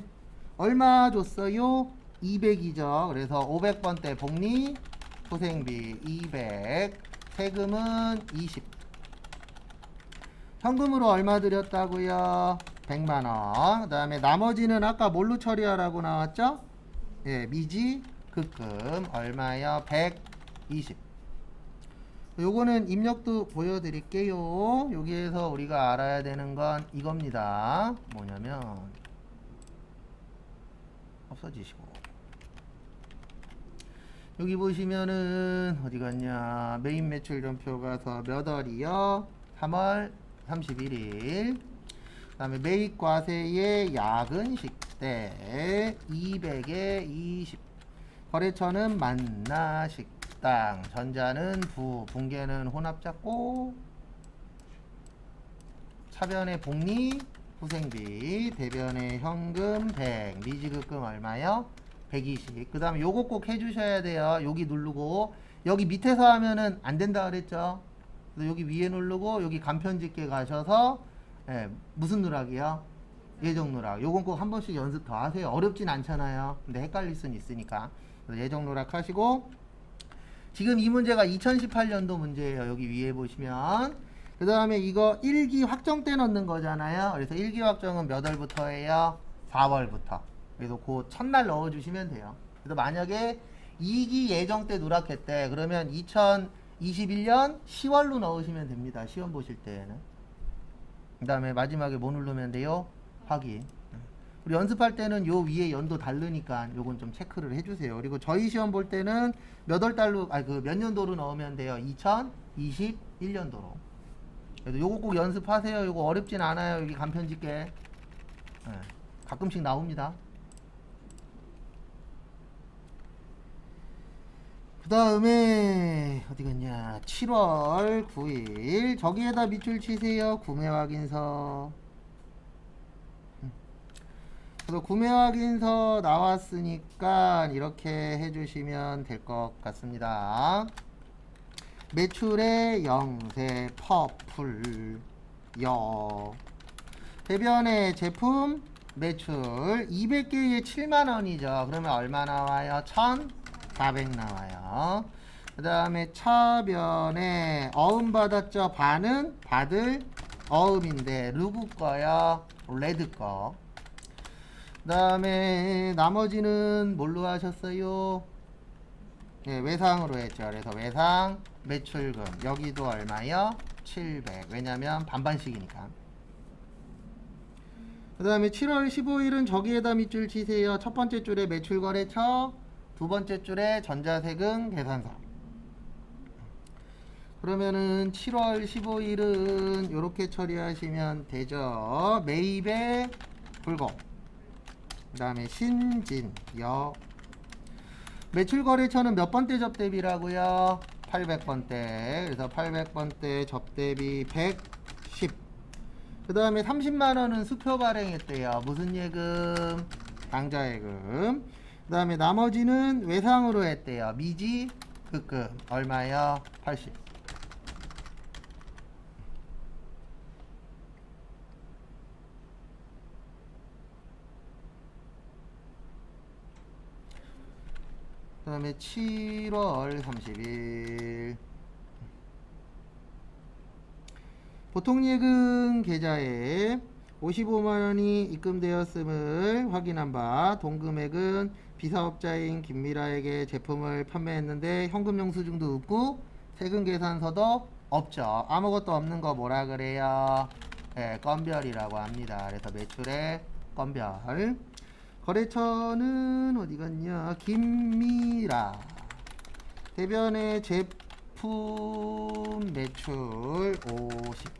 얼마 줬어요? 200이죠. 그래서 500번대 복리 후생비 200, 세금은 20. 현금으로 얼마 드렸다고요? 100만원. 그 다음에 나머지는 아까 뭘로 처리하라고 나왔죠? 예, 미지 급금 얼마요? 120. 요거는 입력도 보여드릴게요. 여기에서 우리가 알아야 되는 건 이겁니다. 뭐냐면 없어지시고 여기 보시면은 어디 갔냐? 메인 매출 전표 가서 몇 월이요? 3월 31일. 그 다음에 매입과세의 야근식대 200에 20. 거래처는 만나식당. 전자는 붕괴는 혼합작고. 차변의 복리 후생비. 대변의 현금 100. 미지급금 얼마요? 120. 그 다음에 요거 꼭 해주셔야 돼요. 여기 누르고 여기 밑에서 하면은 안 된다 그랬죠. 그래서 여기 위에 누르고 여기 간편집게 가셔서 예, 무슨 누락이요? 예정 누락. 요건 꼭 한 번씩 연습 더 하세요. 어렵진 않잖아요. 근데 헷갈릴 수는 있으니까. 그래서 예정 누락 하시고 지금 이 문제가 2018년도 문제예요. 여기 위에 보시면 그 다음에 이거 1기 확정 때 넣는 거잖아요. 그래서 1기 확정은 몇 월부터예요? 4월부터. 그래서 그 첫날 넣어주시면 돼요. 그래서 만약에 2기 예정 때 누락했대. 그러면 2021년 10월로 넣으시면 됩니다. 시험 보실 때에는. 그 다음에 마지막에 뭐 누르면 돼요? 확인. 우리 연습할 때는 요 위에 연도 다르니까 요건 좀 체크를 해주세요. 그리고 저희 시험 볼 때는 몇 월 달로, 몇 년도로 넣으면 돼요? 2021년도로. 그래서 요거 꼭 연습하세요. 요거 어렵진 않아요. 여기 간편집게. 네. 가끔씩 나옵니다. 그 다음에 어디 갔냐? 7월 9일 저기에다 밑줄 치세요. 구매 확인서. 그래서 구매 확인서 나왔으니까 이렇게 해주시면 될 것 같습니다. 매출의 영세 퍼플 여 대변의 제품 매출 200개에 7만원이죠. 그러면 얼마 나와요? 1400 나와요. 그 다음에 차변에 어음 받았죠. 반은 받을 어음인데 누구 거요? 레드 거. 그 다음에 나머지는 뭘로 하셨어요? 네, 외상으로 했죠. 그래서 외상 매출금 여기도 얼마요? 700. 왜냐면 반반씩이니까. 그 다음에 7월 15일은 저기에다 밑줄 치세요. 첫 번째 줄에 매출거래처, 두 번째 줄에 전자세금 계산서. 그러면은 7월 15일은 이렇게 처리하시면 되죠. 매입의 불공. 그 다음에 신진여. 매출거래처는 몇 번대 접대비라고요? 800번대. 그래서 800번대 접대비 110. 그 다음에 30만원은 수표 발행했대요. 무슨 예금? 당좌예금. 그 다음에 나머지는 외상으로 했대요. 미지 급금 얼마요? 80. 그 다음에 7월 30일 보통예금 계좌에 55만원이 입금되었음을 확인한 바 동금액은 비사업자인 김미라에게 제품을 판매했는데 현금 영수증도 없고 세금 계산서도 없죠. 아무것도 없는 거 뭐라 그래요? 네, 건별이라고 합니다. 그래서 매출의 건별. 거래처는 어디 갔냐? 김미라. 대변의 제품 매출 50.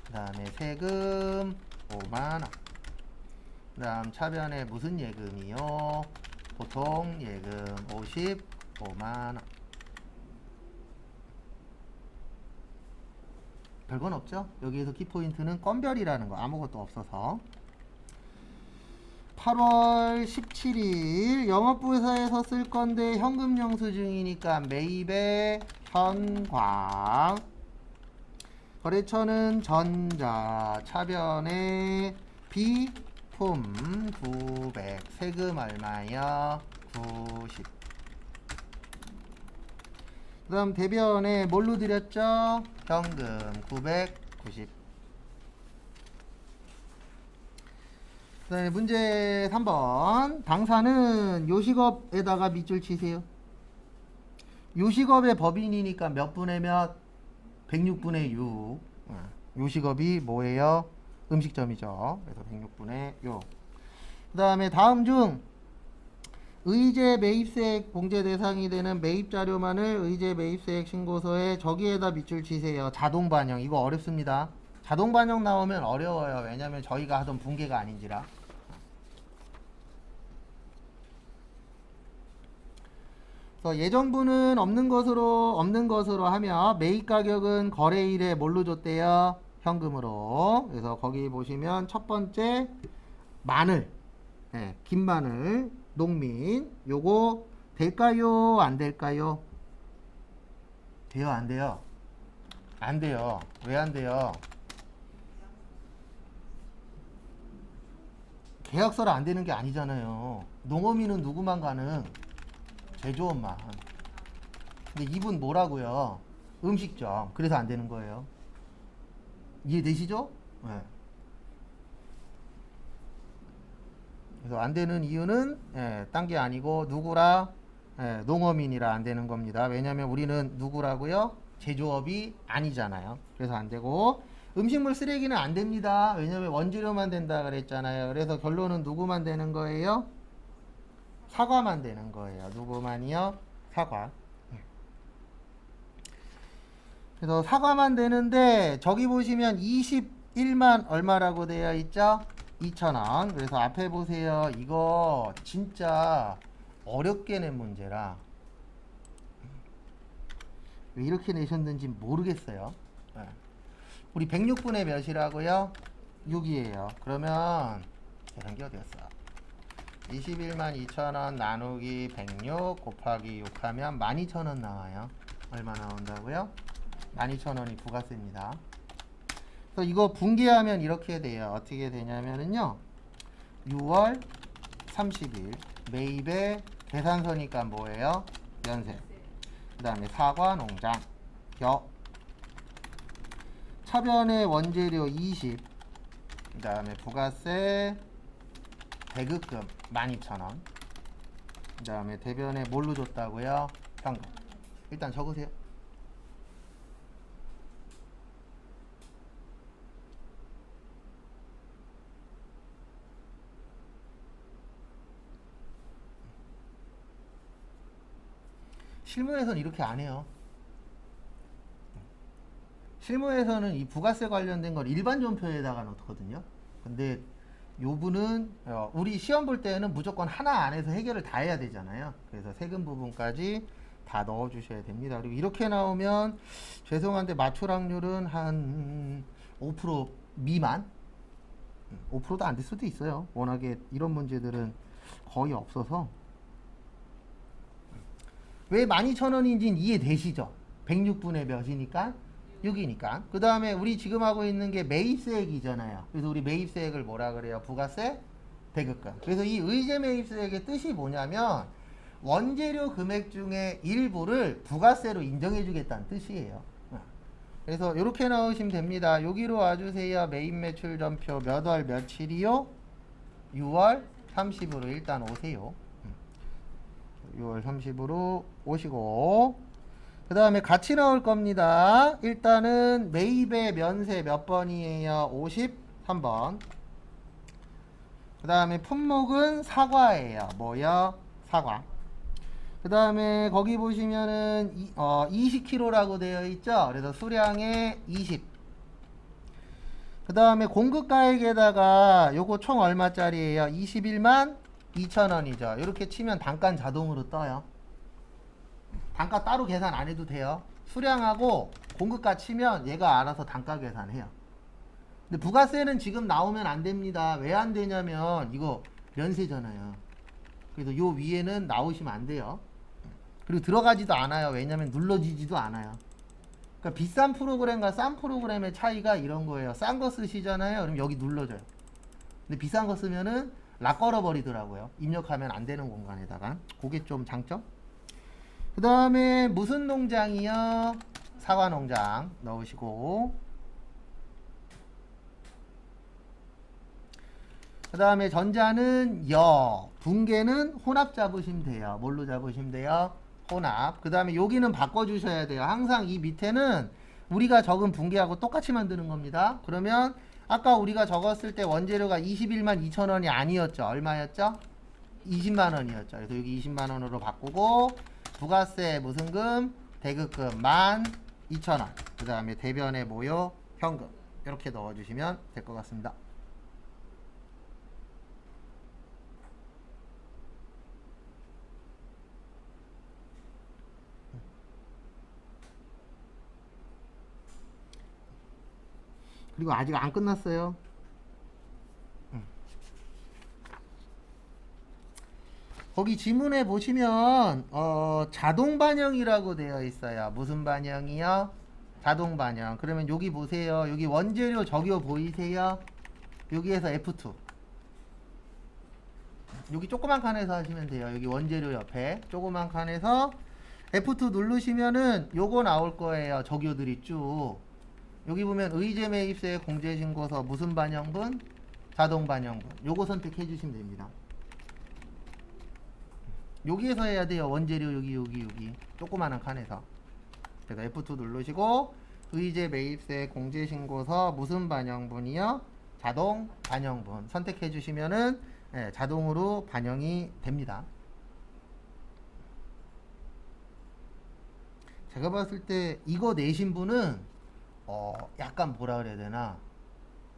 그 다음에 세금 5만원. 그 다음 차변에 무슨 예금이요? 보통 예금 55만원. 별건 없죠? 여기에서 키포인트는 건별이라는 거 아무것도 없어서. 8월 17일 영업부에서 쓸 건데 현금 영수증이니까 매입의 현광. 거래처는 전자, 차변의 비품 900, 세금 얼마요? 90. 그 다음 대변에 뭘로 드렸죠? 현금 990. 그 다음에 문제 3번. 당사는 요식업에다가 밑줄 치세요. 요식업의 법인이니까 몇 분의 몇? 106분의 6. 요식업이 뭐예요? 음식점이죠. 그래서 106분의 6. 그 다음에 다음 중 의제 매입세액 공제 대상이 되는 매입 자료만을 의제 매입세액 신고서에 저기에다 밑줄 치세요. 자동 반영. 이거 어렵습니다. 자동 반영 나오면 어려워요. 왜냐면 저희가 하던 분계가 아닌지라. 그래서 예정분은 없는 것으로 하며 매입 가격은 거래일에 뭘로 줬대요? 현금으로. 그래서 거기 보시면 첫 번째 마늘, 네, 긴 마늘, 농민. 요거 될까요? 안 될까요? 돼요? 안 돼요? 안 돼요. 왜 안 돼요? 계약서를 안 되는 게 아니잖아요. 농어민은 누구만 가능? 제조업만. 근데 이분 뭐라고요? 음식점. 그래서 안 되는 거예요. 이해되시죠? 네. 그래서 안 되는 이유는 딴 게 아니고 누구라? 농어민이라 안 되는 겁니다. 왜냐면 우리는 누구라고요? 제조업이 아니잖아요. 그래서 안 되고 음식물 쓰레기는 안 됩니다. 왜냐면 원재료만 된다 그랬잖아요. 그래서 결론은 누구만 되는 거예요? 사과만 되는 거예요. 누구만이요? 사과. 그래서 사과만 되는데 저기 보시면 21만 얼마라고 되어 있죠? 2,000원. 그래서 앞에 보세요. 이거 진짜 어렵게 낸 문제라 왜 이렇게 내셨는지 모르겠어요. 우리 106분의 몇이라고요? 6이에요. 그러면 이런 게 어디였어? 21만 2천원 나누기 106 곱하기 6 하면 12,000원 나와요. 얼마 나온다고요? 12,000원이 부가세입니다. 그래서 이거 분개하면 이렇게 돼요. 어떻게 되냐면은요. 6월 30일 매입의 계산서니까 뭐예요? 연세. 그 다음에 사과 농장 겨. 차변의 원재료 20. 그 다음에 부가세 배급금 12,000원. 그 다음에 대변에 뭘로 줬다고요? 현금. 일단 적으세요. 실무에서는 이렇게 안 해요. 실무에서는 이 부가세 관련된 걸 일반 존표에다가 넣거든요. 근데 요 분은 우리 시험 볼 때는 무조건 하나 안에서 해결을 다 해야 되잖아요. 그래서 세금 부분까지 다 넣어 주셔야 됩니다. 그리고 이렇게 나오면 죄송한데 맞출 확률은 한 5% 미만? 5%도 안 될 수도 있어요. 워낙에 이런 문제들은 거의 없어서. 왜 12,000원인지는 이해되시죠? 106분의 몇이니까? 6이니까. 그 다음에 우리 지금 하고 있는 게 매입세액이잖아요. 그래서 우리 매입세액을 뭐라 그래요? 부가세, 배급금. 그래서 이 의제 매입세액의 뜻이 뭐냐면 원재료 금액 중에 일부를 부가세로 인정해 주겠다는 뜻이에요. 그래서 이렇게 나오시면 됩니다. 여기로 와주세요. 매입 매출 전표 몇 월 며칠이요? 6월 30으로 일단 오세요. 6월 30으로 오시고 그 다음에 같이 나올 겁니다. 일단은 매입의 면세 몇 번이에요? 53번. 그 다음에 품목은 사과예요. 뭐요? 사과. 그 다음에 거기 보시면은 20kg라고 되어 있죠. 그래서 수량의 20. 그 다음에 공급가액에다가 요거 총 얼마짜리예요? 21만 2,000원이죠. 이렇게 치면 단가는 자동으로 떠요. 단가 따로 계산 안 해도 돼요. 수량하고 공급가 치면 얘가 알아서 단가 계산해요. 근데 부가세는 지금 나오면 안 됩니다. 왜 안 되냐면 이거 면세잖아요. 그래서 요 위에는 나오시면 안 돼요. 그리고 들어가지도 않아요. 왜냐면 눌러지지도 않아요. 그러니까 비싼 프로그램과 싼 프로그램의 차이가 이런 거예요. 싼 거 쓰시잖아요. 그럼 여기 눌러져요. 근데 비싼 거 쓰면은 락 걸어버리더라고요. 입력하면 안 되는 공간에다가. 그게 좀 장점. 그 다음에 무슨 농장이요? 사과 농장 넣으시고, 그 다음에 전자는 여, 붕괴는 혼합 잡으시면 돼요. 뭘로 잡으시면 돼요? 혼합. 그 다음에 여기는 바꿔주셔야 돼요. 항상 이 밑에는 우리가 적은 붕괴하고 똑같이 만드는 겁니다. 그러면 아까 우리가 적었을 때 원재료가 21만 2천원이 아니었죠. 얼마였죠? 20만 원이었죠. 그래서 여기 20만 원으로 바꾸고, 부가세 무슨금, 대급금 12,000원. 그 다음에 대변에 모여 현금. 이렇게 넣어주시면 될 것 같습니다. 그리고 아직 안 끝났어요. 거기 지문에 보시면 자동 반영이라고 되어 있어요. 무슨 반영이요? 자동 반영. 그러면 여기 보세요. 여기 원재료 적요 보이세요? 여기에서 F2. 여기 조그만 칸에서 하시면 돼요. 여기 원재료 옆에 조그만 칸에서 F2 누르시면은 요거 나올 거예요. 적요들이 쭉. 여기 보면 의제 매입세 공제신고서 무슨 반영분? 자동 반영분. 요거 선택해 주시면 됩니다. 여기에서 해야 돼요. 원재료 여기 조그마한 칸에서. 그래서 F2 누르시고 의제 매입세 공제신고서 무슨 반영분이요? 자동 반영분 선택해 주시면은 자동으로 반영이 됩니다. 제가 봤을 때 이거 내신 분은 약간 뭐라 그래야 되나,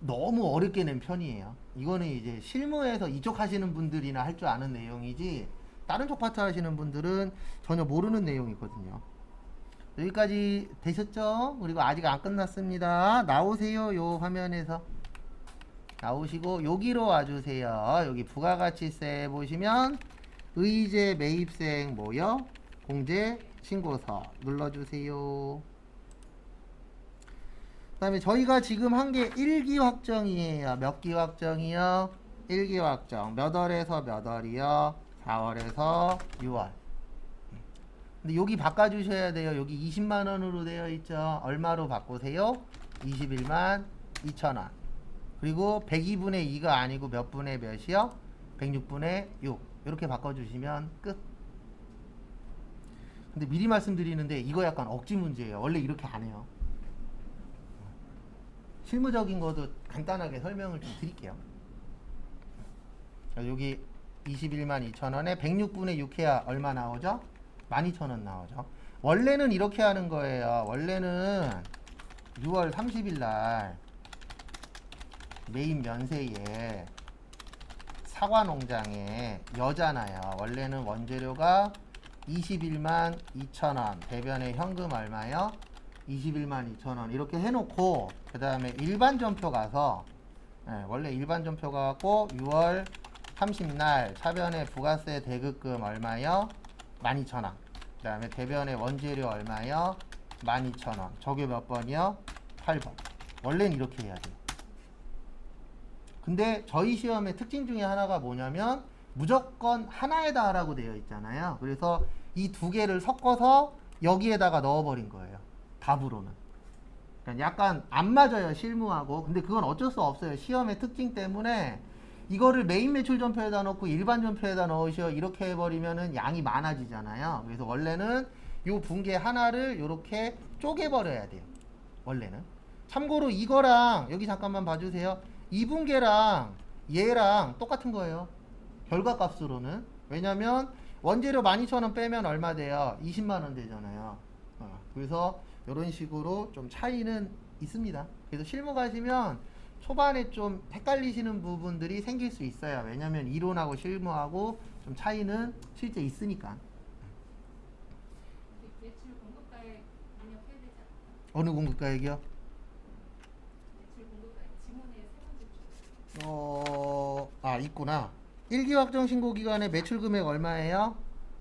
너무 어렵게 낸 편이에요. 이거는 이제 실무에서 이쪽 하시는 분들이나 할 줄 아는 내용이지, 다른 쪽 파트 하시는 분들은 전혀 모르는 내용이거든요. 여기까지 되셨죠? 그리고 아직 안 끝났습니다. 나오세요. 요 화면에서 나오시고 여기로 와주세요. 여기 부가가치세 보시면 의제 매입세액 모여 공제 신고서 눌러주세요. 그 다음에 저희가 지금 한 게 1기 확정이에요. 몇 기 확정이요? 1기 확정. 몇 월에서 몇 월이요? 4월에서 6월. 근데 여기 바꿔주셔야 돼요. 여기 20만원으로 되어 있죠. 얼마로 바꾸세요? 21만 2천원. 그리고 102분의 2가 아니고 몇 분의 몇이요? 106분의 6. 이렇게 바꿔주시면 끝. 근데 미리 말씀드리는데 이거 약간 억지 문제예요. 원래 이렇게 안 해요. 실무적인 것도 간단하게 설명을 좀 드릴게요. 여기 21만 2천원에 106분의 6 해야 얼마 나오죠? 12,000원 나오죠. 원래는 이렇게 하는 거예요. 원래는 6월 30일 날 메인 면세에 사과 농장에 여잖아요. 원래는 원재료가 21만 2천원, 대변에 현금 얼마요? 21만 2천원 이렇게 해놓고, 그 다음에 일반 전표 가서 원래 일반 전표 가고 6월 30날 차변에 부가세 대급금 얼마요? 12,000원. 그 다음에 대변에 원재료 얼마요? 12,000원. 적요 몇 번이요? 8번. 원래는 이렇게 해야 돼요. 근데 저희 시험의 특징 중에 하나가 뭐냐면 무조건 하나에다 하라고 되어 있잖아요. 그래서 이 두 개를 섞어서 여기에다가 넣어버린 거예요. 답으로는. 그러니까 약간 안 맞아요, 실무하고. 근데 그건 어쩔 수 없어요. 시험의 특징 때문에 이거를 메인 매출 전표에다 넣고 일반 전표에다 넣으셔 이렇게 해버리면은 양이 많아지잖아요. 그래서 원래는 요 분계 하나를 이렇게 쪼개버려야 돼요. 원래는. 참고로 이거랑 여기 잠깐만 봐주세요. 이 분계랑 얘랑 똑같은 거예요. 결과값으로는. 왜냐면 원재료 12,000원 빼면 얼마 돼요? 20만원 되잖아요. 그래서 이런 식으로 좀 차이는 있습니다. 그래서 실무 가시면 초반에 좀 헷갈리시는 부분들이 생길 수 있어요. 왜냐면 이론하고 실무하고 좀 차이는 실제 있으니까. 매출 공급가액 입력해야 되지 않나요? 어느 공급가액이요? 매출 공급가액 지문의 세 번째 줄. 있구나. 1기 확정 신고 기간에 매출 금액 얼마예요?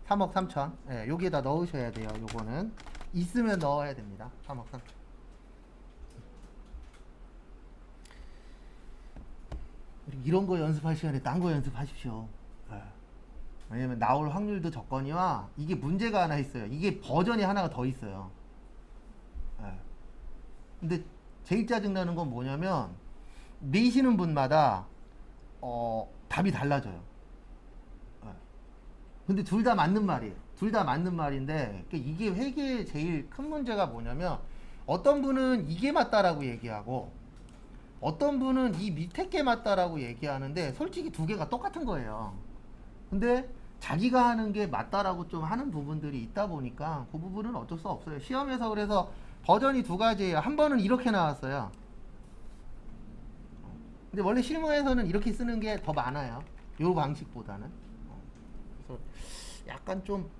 3억 3천. 예, 여기에다 넣으셔야 돼요. 요거는 있으면 넣어야 됩니다. 3억 3천. 이런 거 연습할 시간에 딴 거 연습하십시오. 예. 왜냐면 나올 확률도 적거니와 이게 문제가 하나 있어요. 이게 버전이 하나가 더 있어요. 예. 근데 제일 짜증나는 건 뭐냐면 내시는 분마다 답이 달라져요. 예. 근데 둘 다 맞는 말이에요. 둘 다 맞는 말인데 이게 회계의 제일 큰 문제가 뭐냐면 어떤 분은 이게 맞다라고 얘기하고 어떤 분은 이 밑에 게 맞다라고 얘기하는데 솔직히 두 개가 똑같은 거예요. 근데 자기가 하는 게 맞다라고 좀 하는 부분들이 있다 보니까 그 부분은 어쩔 수 없어요. 시험에서 그래서 버전이 두 가지예요. 한 번은 이렇게 나왔어요. 근데 원래 실무에서는 이렇게 쓰는 게 더 많아요. 요 방식보다는. 그래서 약간 좀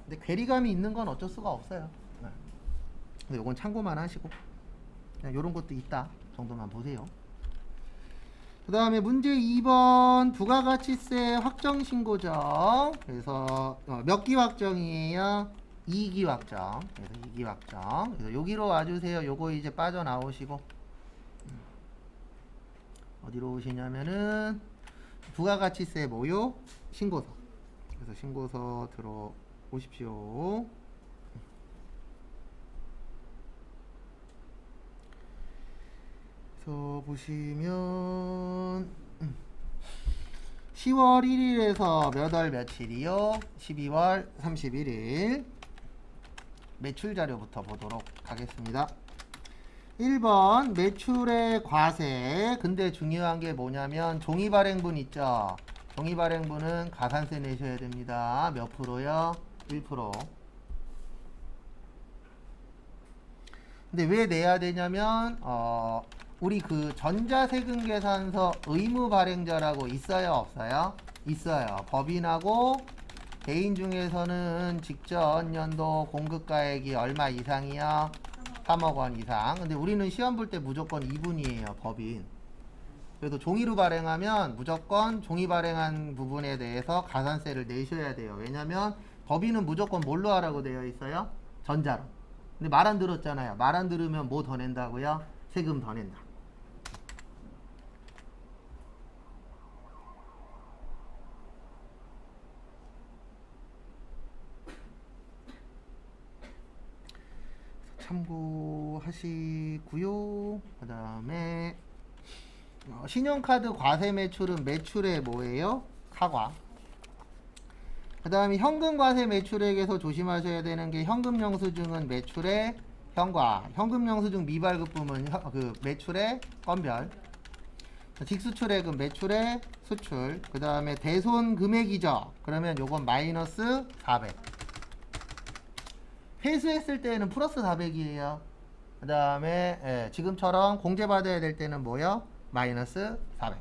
근데 괴리감이 있는 건 어쩔 수가 없어요. 네. 근데 요건 참고만 하시고 그냥 요런 것도 있다 정도만 보세요. 그 다음에 문제 2번 부가가치세 확정 신고죠. 그래서 몇 기 확정이에요? 2기 확정. 그래서 2기 확정. 그래서 여기로 와주세요. 요거 이제 빠져나오시고 어디로 오시냐면은 부가가치세 모요 신고서. 그래서 신고서 들어오십시오. 그래서 보시면 10월 1일에서 몇 월 며칠이요? 12월 31일 매출 자료부터 보도록 하겠습니다. 1번 매출의 과세. 근데 중요한 게 뭐냐면 종이발행분 있죠? 종이발행분은 가산세 내셔야 됩니다. 몇 프로요? 1%. 근데 왜 내야 되냐면 우리 그 전자세금계산서 의무발행자라고 있어요, 없어요? 있어요. 법인하고 개인 중에서는 직전 연도 공급가액이 얼마 이상이요? 3억 원 이상. 근데 우리는 시험 볼 때 무조건 2분이에요, 법인. 그래서 종이로 발행하면 무조건 종이 발행한 부분에 대해서 가산세를 내셔야 돼요. 왜냐면 법인은 무조건 뭘로 하라고 되어 있어요? 전자로. 근데 말 안 들었잖아요. 말 안 들으면 뭐 더 낸다고요? 세금 더 낸다. 참고하시고요. 그 다음에 신용카드 과세 매출은 매출의 뭐예요? 카과. 그 다음에 현금 과세 매출액에서 조심하셔야 되는 게 현금 영수증은 매출의 현과, 현금 영수증 미발급 부분 그 매출의 건별, 직수출액은 매출의 수출. 그 다음에 대손 금액이죠. 그러면 요건 마이너스 400. 회수했을 때는 플러스 400이에요. 그 다음에 지금처럼 공제받아야 될 때는 뭐요? 마이너스 400.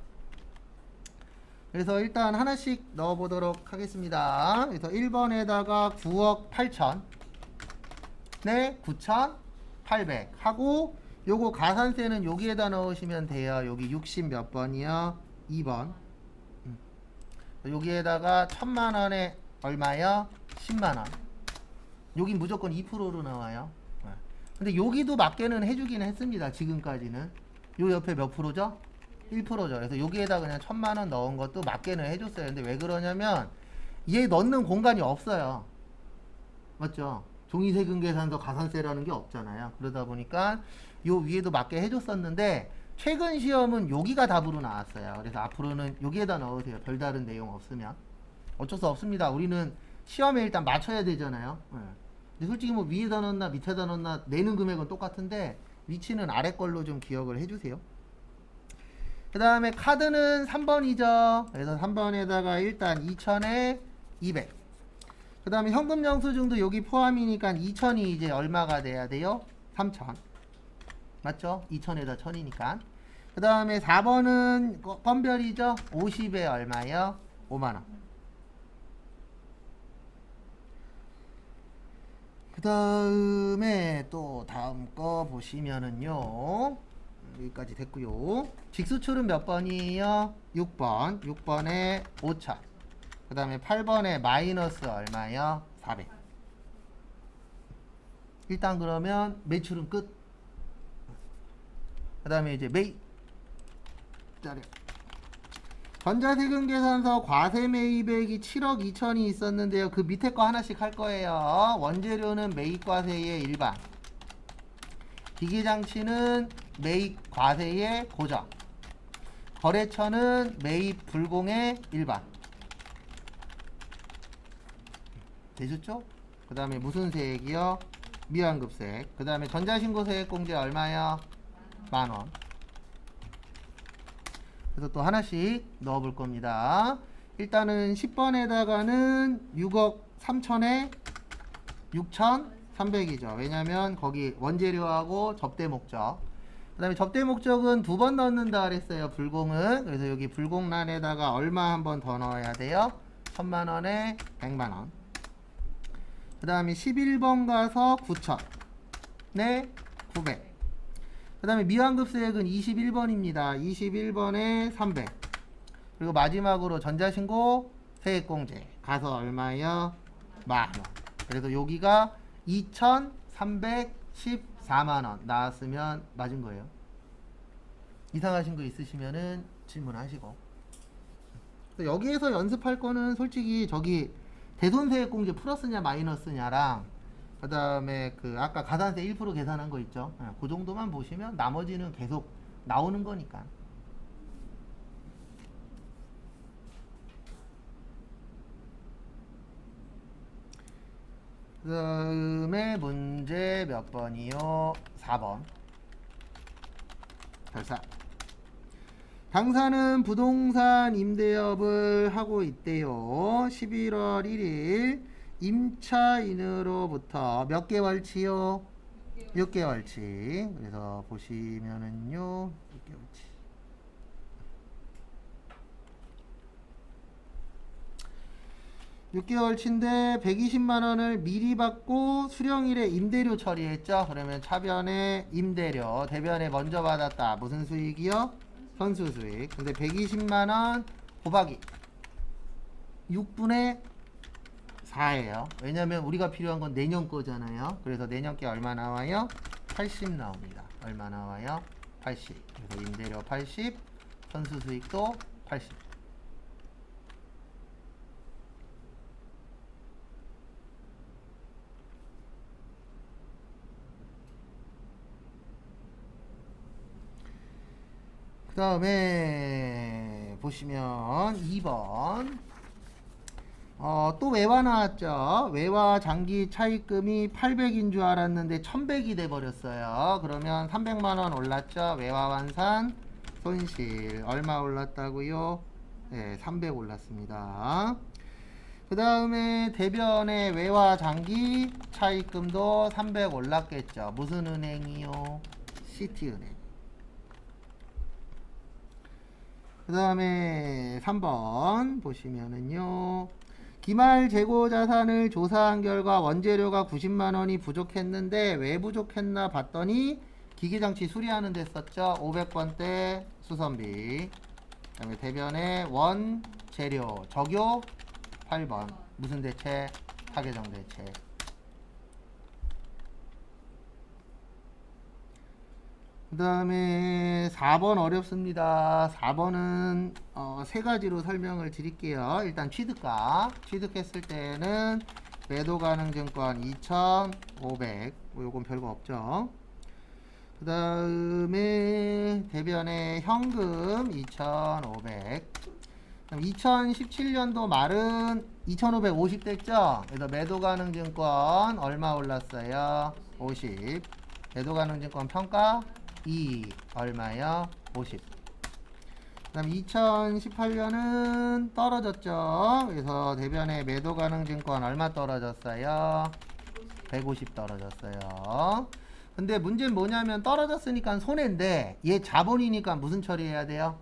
그래서 일단 하나씩 넣어보도록 하겠습니다. 그래서 1번에다가 9억 8천 네 9,800 하고 요거 가산세는 여기에다 넣으시면 돼요. 여기 60 몇 번이요? 2번. 여기에다가 1,000만원에 얼마요? 10만원. 여기 무조건 2%로 나와요. 근데 여기도 맞게는 해주긴 했습니다. 지금까지는. 요 옆에 몇 프로죠? 1%죠. 그래서 여기에다 그냥 1,000만원 넣은 것도 맞게는 해줬어요. 근데 왜 그러냐면 얘 넣는 공간이 없어요. 맞죠? 종이세금계산서 가산세라는 게 없잖아요. 그러다 보니까 요 위에도 맞게 해줬었는데 최근 시험은 여기가 답으로 나왔어요. 그래서 앞으로는 여기에다 넣으세요. 별다른 내용 없으면. 어쩔 수 없습니다. 우리는 시험에 일단 맞춰야 되잖아요. 근데 솔직히 뭐 위에다 넣나 밑에다 넣나 내는 금액은 똑같은데 위치는 아래 걸로 좀 기억을 해주세요. 그 다음에 카드는 3번이죠. 그래서 3번에다가 일단 2,000에 200. 그 다음에 현금 영수증도 여기 포함이니까 2,000이 이제 얼마가 돼야 돼요? 3,000. 맞죠? 2,000에다 1,000이니까. 그 다음에 4번은 건별이죠. 50에 얼마요? 5만원. 그 다음에 또 다음 거 보시면은요. 여기까지 됐고요. 직수출은 몇 번이에요? 6번. 6번에 5천. 그 다음에 8번에 마이너스 얼마요? 400. 일단 그러면 매출은 끝. 그 다음에 이제 자료. 전자세금 계산서 과세 매입액이 7억 2천이 있었는데요. 그 밑에 거 하나씩 할 거예요. 원재료는 매입과세의 일반, 기기장치는 매입과세의 고정, 거래처는 매입 불공의 일반. 되셨죠? 그 다음에 무슨 세액이요? 미완급세액. 그 다음에 전자신고세액공제 얼마요? 만원. 그래서 또 하나씩 넣어 볼 겁니다. 일단은 10번에다가는 6억 3천에 6,300이죠. 왜냐면 거기 원재료하고 접대 목적. 그 다음에 접대 목적은 두 번 넣는다 그랬어요. 불공은. 그래서 여기 불공란에다가 얼마 한 번 더 넣어야 돼요? 1,000만원에 100만원. 그 다음에 11번 가서 9천. 네, 900. 그 다음에 미완급세액은 21번입니다. 21번에 300. 그리고 마지막으로 전자신고 세액공제 가서 얼마요? 만원. 그래서 여기가 2,314만원 나왔으면 맞은 거예요. 이상하신 거 있으시면은 질문하시고. 여기에서 연습할 거는 솔직히 저기 대손세액공제 플러스냐 마이너스냐랑 그 다음에 그 아까 가산세 1% 계산한 거 있죠. 그 정도만 보시면 나머지는 계속 나오는 거니까. 그 다음에 문제 몇 번이요? 4번. 별사. 당사는 부동산 임대업을 하고 있대요. 11월 1일 임차인으로부터 몇 개월치요? 6개월치. 그래서 보시면은요 6개월치. (6개월치인데) 120만원을 미리 받고 수령일에 임대료 처리했죠. 그러면 차변에 임대료, 대변에 먼저 받았다. 무슨 수익이요? 선수수익. 근데 120만원 곱하기 6분의 4예요. 왜냐면 우리가 필요한 건 내년 거잖아요. 그래서 내년 게 얼마 나와요? 80 나옵니다. 얼마 나와요? 80. 그래서 임대료 80, 선수수익도 80. 그 다음에 보시면 2번. 또 외화 나왔죠. 외화 장기 차입금이 800인 줄 알았는데 1100이 돼 버렸어요. 그러면 300만원 올랐죠. 외화 환산 손실 얼마 올랐다고요? 네, 300 올랐습니다. 그 다음에 대변의 외화 장기 차입금도 300 올랐겠죠. 무슨 은행이요? 시티은행. 그 다음에 3번 보시면은요. 기말 재고 자산을 조사한 결과 원재료가 90만원이 부족했는데 왜 부족했나 봤더니 기기장치 수리하는 데 썼죠. 500번대 수선비. 그 다음에 대변에 원재료 적요 8번. 무슨 대책? 타개정 대책. 그 다음에 4번 어렵습니다. 4번은 세 가지로 설명을 드릴게요. 일단 취득가. 취득했을 때는 매도 가능 증권 2,500. 요건 별거 없죠. 그 다음에 대변에 현금 2,500. 2017년도 말은 2,550 됐죠. 그래서 매도 가능 증권 얼마 올랐어요? 50. 매도 가능 증권 평가 2 얼마요? 50. 그 다음 2018년은 떨어졌죠. 그래서 대변에 매도 가능 증권 얼마 떨어졌어요? 150 떨어졌어요. 그 근데 문제는 뭐냐면 떨어졌으니까 손해인데 얘 자본이니까 무슨 처리해야 돼요?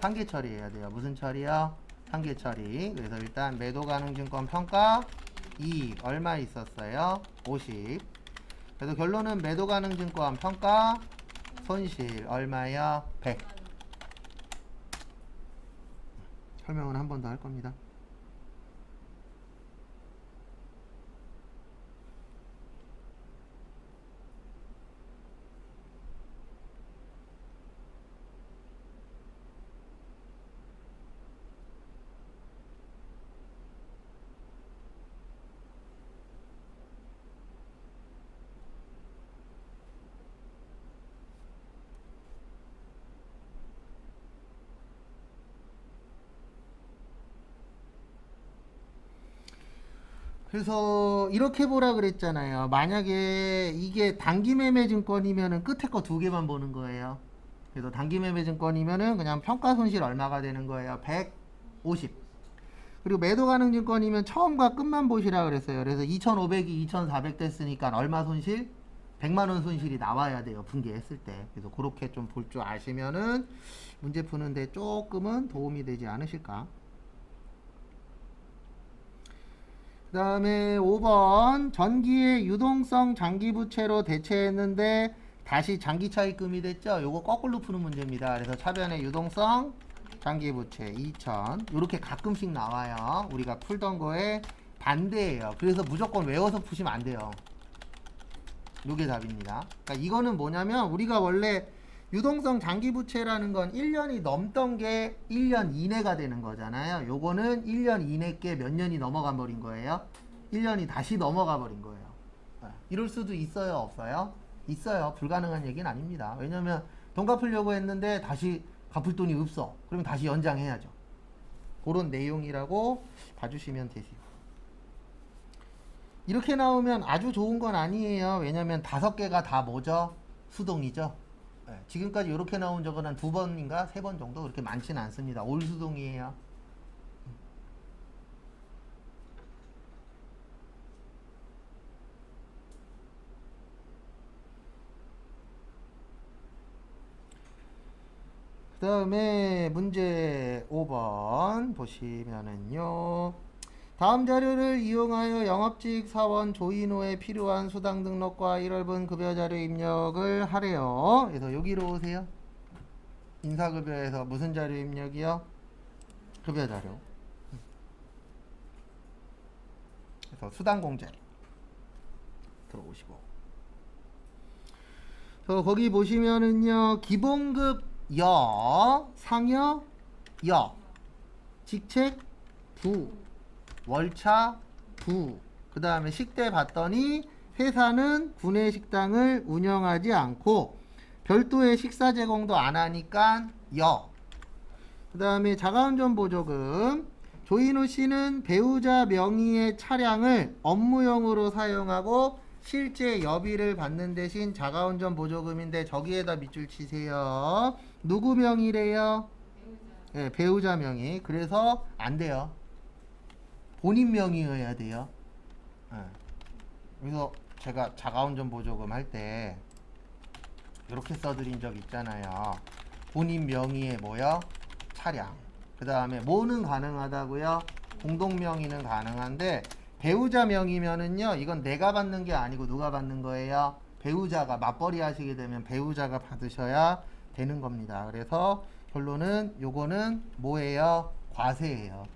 상계 처리해야 돼요. 무슨 처리요? 상계 처리. 그래서 일단 매도 가능 증권 평가 이익 얼마 있었어요? 50. 그래서 결론은 매도 가능 증권 평가 손실 얼마요? 100. 설명은 한 번 더 할 겁니다. 그래서 이렇게 보라 그랬잖아요. 만약에 이게 단기 매매 증권이면은 끝에 거 두 개만 보는 거예요. 그래서 단기 매매 증권이면은 그냥 평가 손실 얼마가 되는 거예요? 150. 그리고 매도 가능 증권이면 처음과 끝만 보시라 그랬어요. 그래서 2,500이 2,400 됐으니까 얼마 손실? 100만 원 손실이 나와야 돼요. 분기했을 때. 그래서 그렇게 좀 볼 줄 아시면은 문제 푸는데 조금은 도움이 되지 않으실까? 그 다음에 5번 전기의 유동성 장기부채로 대체했는데 다시 장기차입금이 됐죠. 요거 거꾸로 푸는 문제입니다. 그래서 차변의 유동성 장기부채 2000 요렇게 가끔씩 나와요. 우리가 풀던 거에 반대예요. 그래서 무조건 외워서 푸시면 안 돼요. 요게 답입니다. 그러니까 이거는 뭐냐면 우리가 원래 유동성 장기부채라는 건 1년이 넘던 게 1년 이내가 되는 거잖아요. 요거는 1년 이내 게 몇 년이 넘어가 버린 거예요? 1년이 다시 넘어가 버린 거예요. 이럴 수도 있어요, 없어요? 있어요. 불가능한 얘기는 아닙니다. 왜냐면 돈 갚으려고 했는데 다시 갚을 돈이 없어. 그러면 다시 연장해야죠. 그런 내용이라고 봐주시면 되세요. 이렇게 나오면 아주 좋은 건 아니에요. 왜냐면 5개가 다 뭐죠? 수동이죠. 네, 지금까지 이렇게 나온 적은 한 2번인가 3번 정도 그렇게 많지는 않습니다. 올수동이에요. 그 다음에 문제 5번 보시면은요. 다음 자료를 이용하여 영업직 사원 조인호에 필요한 수당 등록과 1월분 급여 자료 입력을 하래요. 그래서 여기로 오세요. 인사급여에서 무슨 자료 입력이요? 급여 자료. 그래서 수당 공제 들어오시고. 거기 보시면은요. 기본급 여, 상여 여, 직책 부, 월차 부. 그 다음에 식대 봤더니 회사는 구내 식당을 운영하지 않고 별도의 식사 제공도 안 하니까 여. 그 다음에 자가운전 보조금. 조인호 씨는 배우자 명의의 차량을 업무용으로 사용하고 실제 여비를 받는 대신 자가운전 보조금인데 저기에다 밑줄 치세요. 누구 명의래요? 네, 배우자 명의. 그래서 안 돼요. 본인 명의여야 돼요. 네. 그래서 제가 자가운전 보조금 할 때 이렇게 써드린 적 있잖아요. 본인 명의의 뭐요? 차량. 그 다음에 뭐는 가능하다고요? 공동 명의는 가능한데 배우자 명의면은요, 이건 내가 받는 게 아니고 누가 받는 거예요? 배우자가 맞벌이 하시게 되면 배우자가 받으셔야 되는 겁니다. 그래서 결론은 요거는 뭐예요? 과세예요.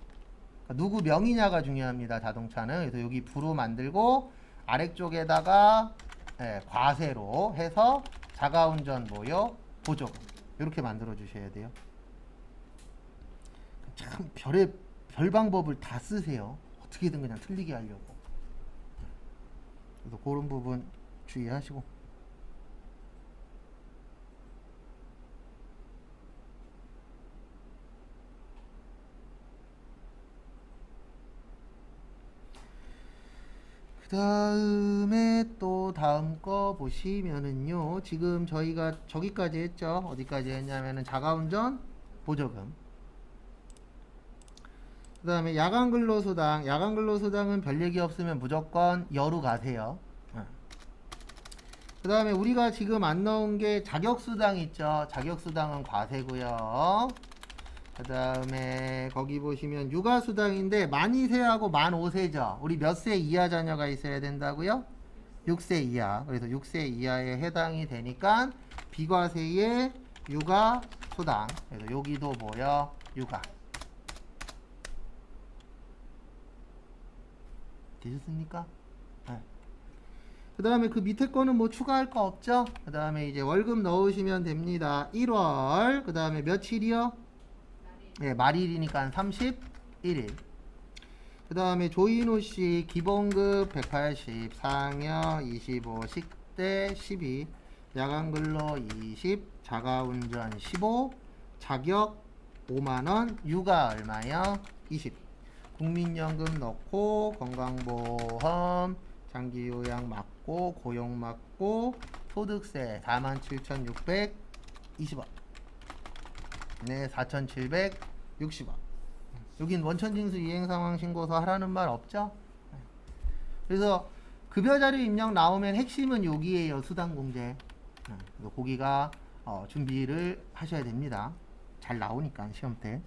그러니까 누구 명의냐가 중요합니다. 자동차는. 그래서 여기 부로 만들고 아래쪽에다가 과세로 해서 자가운전 뭐요? 보조금 이렇게 만들어 주셔야 돼요. 참 별 방법을 다 쓰세요. 어떻게든 그냥 틀리게 하려고. 그래서 그런 부분 주의하시고. 그 다음에 또 다음 거 보시면은요. 지금 저희가 저기까지 했죠. 어디까지 했냐면은 자가운전 보조금. 그 다음에 야간 근로수당. 야간 근로수당은 별 얘기 없으면 무조건 여로 가세요. 그 다음에 우리가 지금 안 넣은 게 자격수당 있죠. 자격수당은 과세고요. 그 다음에 거기 보시면 육아수당인데 만 2세하고 만 5세죠. 우리 몇 세 이하 자녀가 있어야 된다고요? 6세 이하. 그래서 6세 이하에 해당이 되니까 비과세의 육아수당. 그래서 여기도 뭐요? 육아. 되셨습니까? 네. 그 다음에 그 밑에 거는 뭐 추가할 거 없죠? 그 다음에 이제 월급 넣으시면 됩니다. 1월. 그 다음에 며칠이요? 네, 말일이니까 31일. 그 다음에 조인호 씨 기본급 180, 상여 25, 식대 12, 야간근로 20, 자가운전 15, 자격 5만원, 육아 얼마요? 20. 국민연금 넣고 건강보험, 장기요양 맞고 고용 맞고 소득세 47,620원. 네, 4,760원. 여긴 원천징수 이행상황 신고서 하라는 말 없죠? 그래서 급여자료 입력 나오면 핵심은 여기에요. 수당공제. 그래서 거기가 준비를 하셔야 됩니다. 잘 나오니까 시험 때.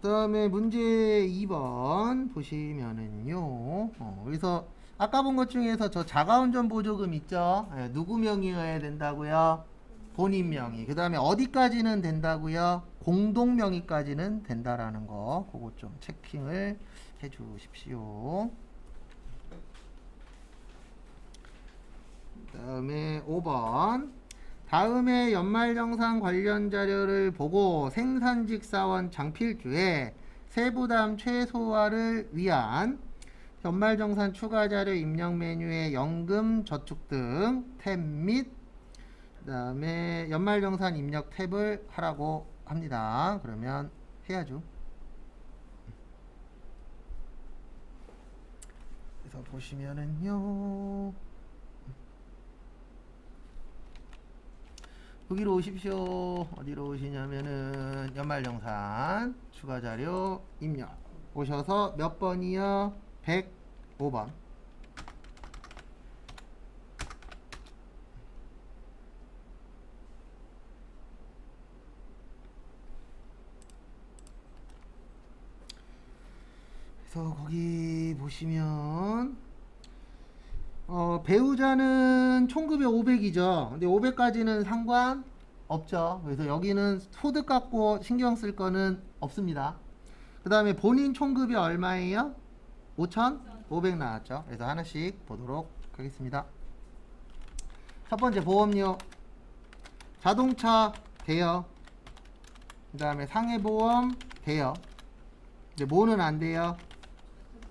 그 다음에 문제 2번 보시면은요. 그래서 아까 본 것 중에서 저 자가운전 보조금 있죠? 네, 누구 명의여야 된다고요? 본인 명의. 그 다음에 어디까지는 된다고요? 공동 명의까지는 된다라는 거. 그거 좀 체킹을 해 주십시오. 그 다음에 5번. 다음에 연말정산 관련 자료를 보고 생산직 사원 장필주의 세부담 최소화를 위한 연말정산 추가 자료 입력 메뉴에 연금, 저축 등 탭 및 그다음에 연말정산 입력 탭을 하라고 합니다. 그러면 해야죠. 그래서 보시면은요. 여기로 오십시오. 어디로 오시냐면은 연말정산 추가 자료 입력 오셔서 몇 번이요? 105번. 그래서 거기 보시면 배우자는 총급이 500이죠. 근데 500까지는 상관 없죠. 그래서 여기는 소득 갖고 신경 쓸 거는 없습니다. 그 다음에 본인 총급이 얼마예요? 5,500 나왔죠. 그래서 하나씩 보도록 하겠습니다. 첫 번째 보험료. 자동차 대여. 그 다음에 상해보험 대여. 근데 뭐는 안 돼요?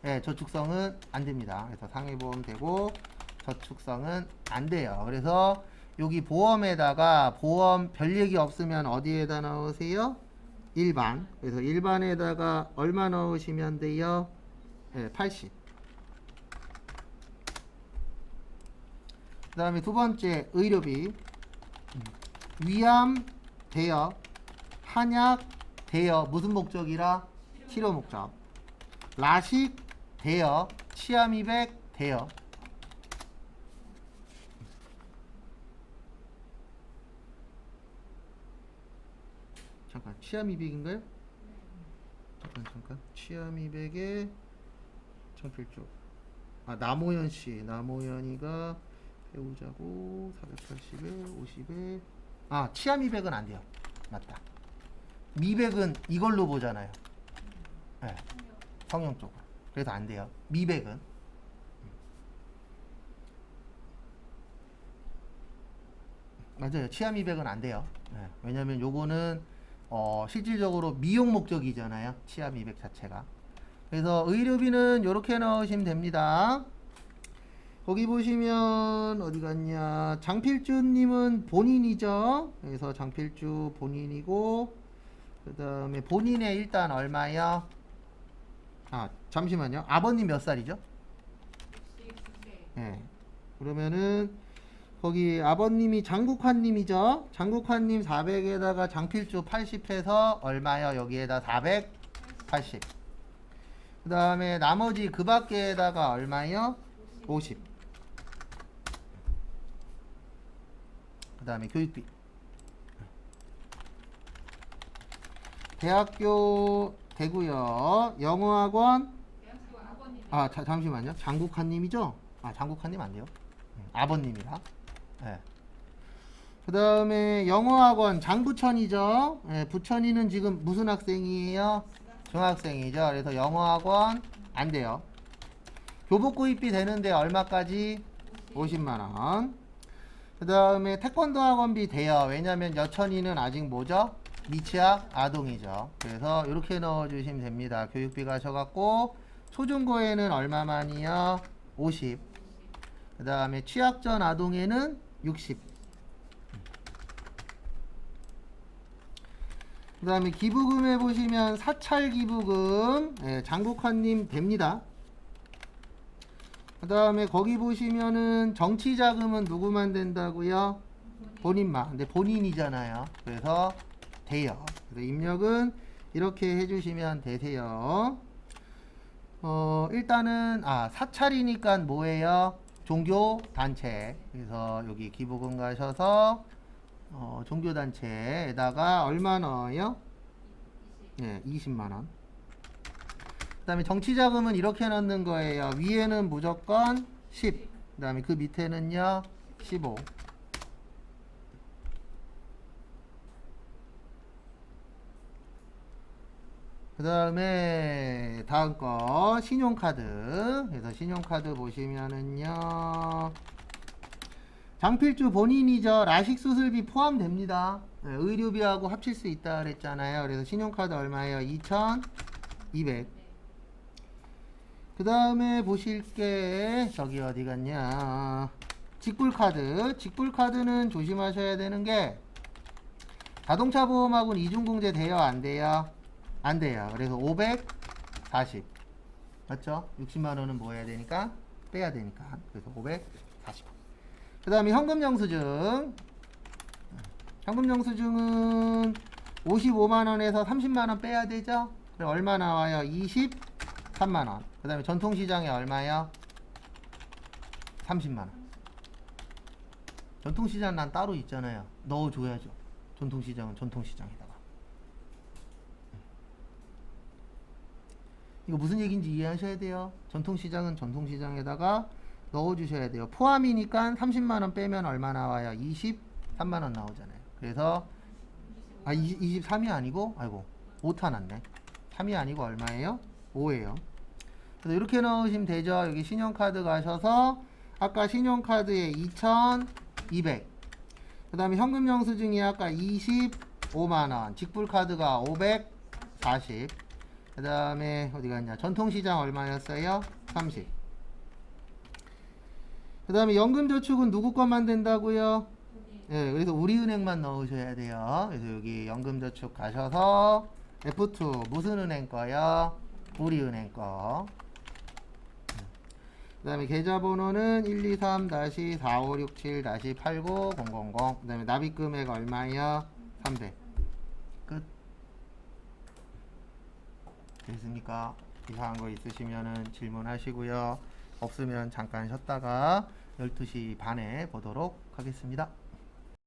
네, 저축성은 안 됩니다. 그래서 상해보험 되고 저축성은 안 돼요. 그래서 여기 보험에다가 보험 별 얘기 없으면 어디에다 넣으세요? 일반. 그래서 일반에다가 얼마 넣으시면 돼요? 네, 80. 그 다음에 두 번째 의료비. 위암 대여, 한약 대여. 무슨 목적이라? 치료 목적. 라식 대여, 치아미백 대여. 잠깐, 치아미백인가요? 잠깐. 치아미백의 청필조. 남호연 씨. 남호연이가 배우자고 480에 50에 치아미백은 안 돼요. 맞다. 미백은 이걸로 보잖아요. 네. 성형 쪽으로. 그래서 안 돼요. 미백은. 맞아요. 치아 미백은 안 돼요. 네. 왜냐면 요거는 실질적으로 미용 목적이잖아요. 치아 미백 자체가. 그래서 의료비는 요렇게 넣으시면 됩니다. 거기 보시면 어디 갔냐? 장필주님은 본인이죠. 그래서 장필주 본인이고 그 다음에 본인의 일단 얼마요? 잠시만요. 아버님 몇 살이죠? 69세. 네. 그러면은 거기 아버님이 장국환님이죠. 장국환님 400에다가 장필주 80 해서 얼마요? 여기에다 480. 그 그 다음에 나머지 그 밖에다가 얼마요? 50. 그 다음에 교육비. 대학교 되고요. 영어학원. 대학교 아버님. 잠시만요. 장국환님이죠? 장국환님 안 돼요. 아버님이라. 네. 그 다음에 영어학원 장부천이죠. 네, 부천이는 지금 무슨 학생이에요? 중학생이죠. 그래서 영어학원 안 돼요. 교복구입비 되는데 얼마까지? 50만원. 그 다음에 태권도 학원비 돼요. 왜냐면 여천이는 아직 뭐죠? 미취학 아동이죠. 그래서 이렇게 넣어주시면 됩니다. 교육비 가셔갖고 초중고에는 얼마만이요? 50. 그 다음에 취학전 아동에는 60. 그 다음에 기부금에 보시면 사찰 기부금, 장국환님 됩니다. 그 다음에 거기 보시면은 정치자금은 누구만 된다고요? 본인만. 근데 본인이잖아요. 그래서 돼요. 그래서 입력은 이렇게 해주시면 되세요. 일단은 사찰이니까 뭐예요? 종교단체. 그래서 여기 기부금 가셔서 종교단체에다가 얼마 넣어요? 20만원. 그 다음에 정치자금은 이렇게 넣는 거예요. 위에는 무조건 10. 그 다음에 그 밑에는요 15. 그 다음에 다음 거 신용카드. 그래서 신용카드 보시면은요 장필주 본인이죠. 라식 수술비 포함됩니다. 의료비하고 합칠 수 있다 그랬잖아요. 그래서 신용카드 얼마예요? 2,200. 그 다음에 보실 게 저기 어디 갔냐? 직불카드. 직불카드는 조심하셔야 되는 게 자동차 보험하고는 이중공제 돼요? 안 돼요? 안 돼요. 그래서 540. 맞죠? 60만원은 뭐 해야 되니까? 빼야 되니까. 그래서 540. 그 다음에 현금영수증. 현금영수증은 55만원에서 30만원 빼야 되죠? 그럼 얼마 나와요? 23만원. 그 다음에 전통시장에 얼마요? 30만원. 전통시장 난 따로 있잖아요. 넣어줘야죠. 전통시장은 전통시장에다가. 이거 무슨 얘기인지 이해하셔야 돼요. 전통시장은 전통시장에다가 넣어주셔야 돼요. 포함이니까 30만원 빼면 얼마 나와요? 23만원 나오잖아요. 그래서 23이 아니고 5타 났네. 3이 아니고 얼마예요? 5예요. 그래서 이렇게 넣으시면 되죠. 여기 신용카드 가셔서 아까 신용카드에 2,200. 그 다음에 현금영수증이 아까 25만원. 직불카드가 540. 그 다음에 어디 갔냐? 전통시장 얼마였어요? 30. 그 다음에 연금저축은 누구 것만 된다고요? 그래서 우리은행만 넣으셔야 돼요. 그래서 여기 연금저축 가셔서 F2 무슨 은행 거요? 우리은행 거. 그 다음에 계좌번호는 123-4567-89000. 그 다음에 납입금액 얼마요? 300. 끝. 됐습니까? 이상한 거 있으시면은 질문하시고요. 없으면 잠깐 쉬었다가 12시 반에 보도록 하겠습니다.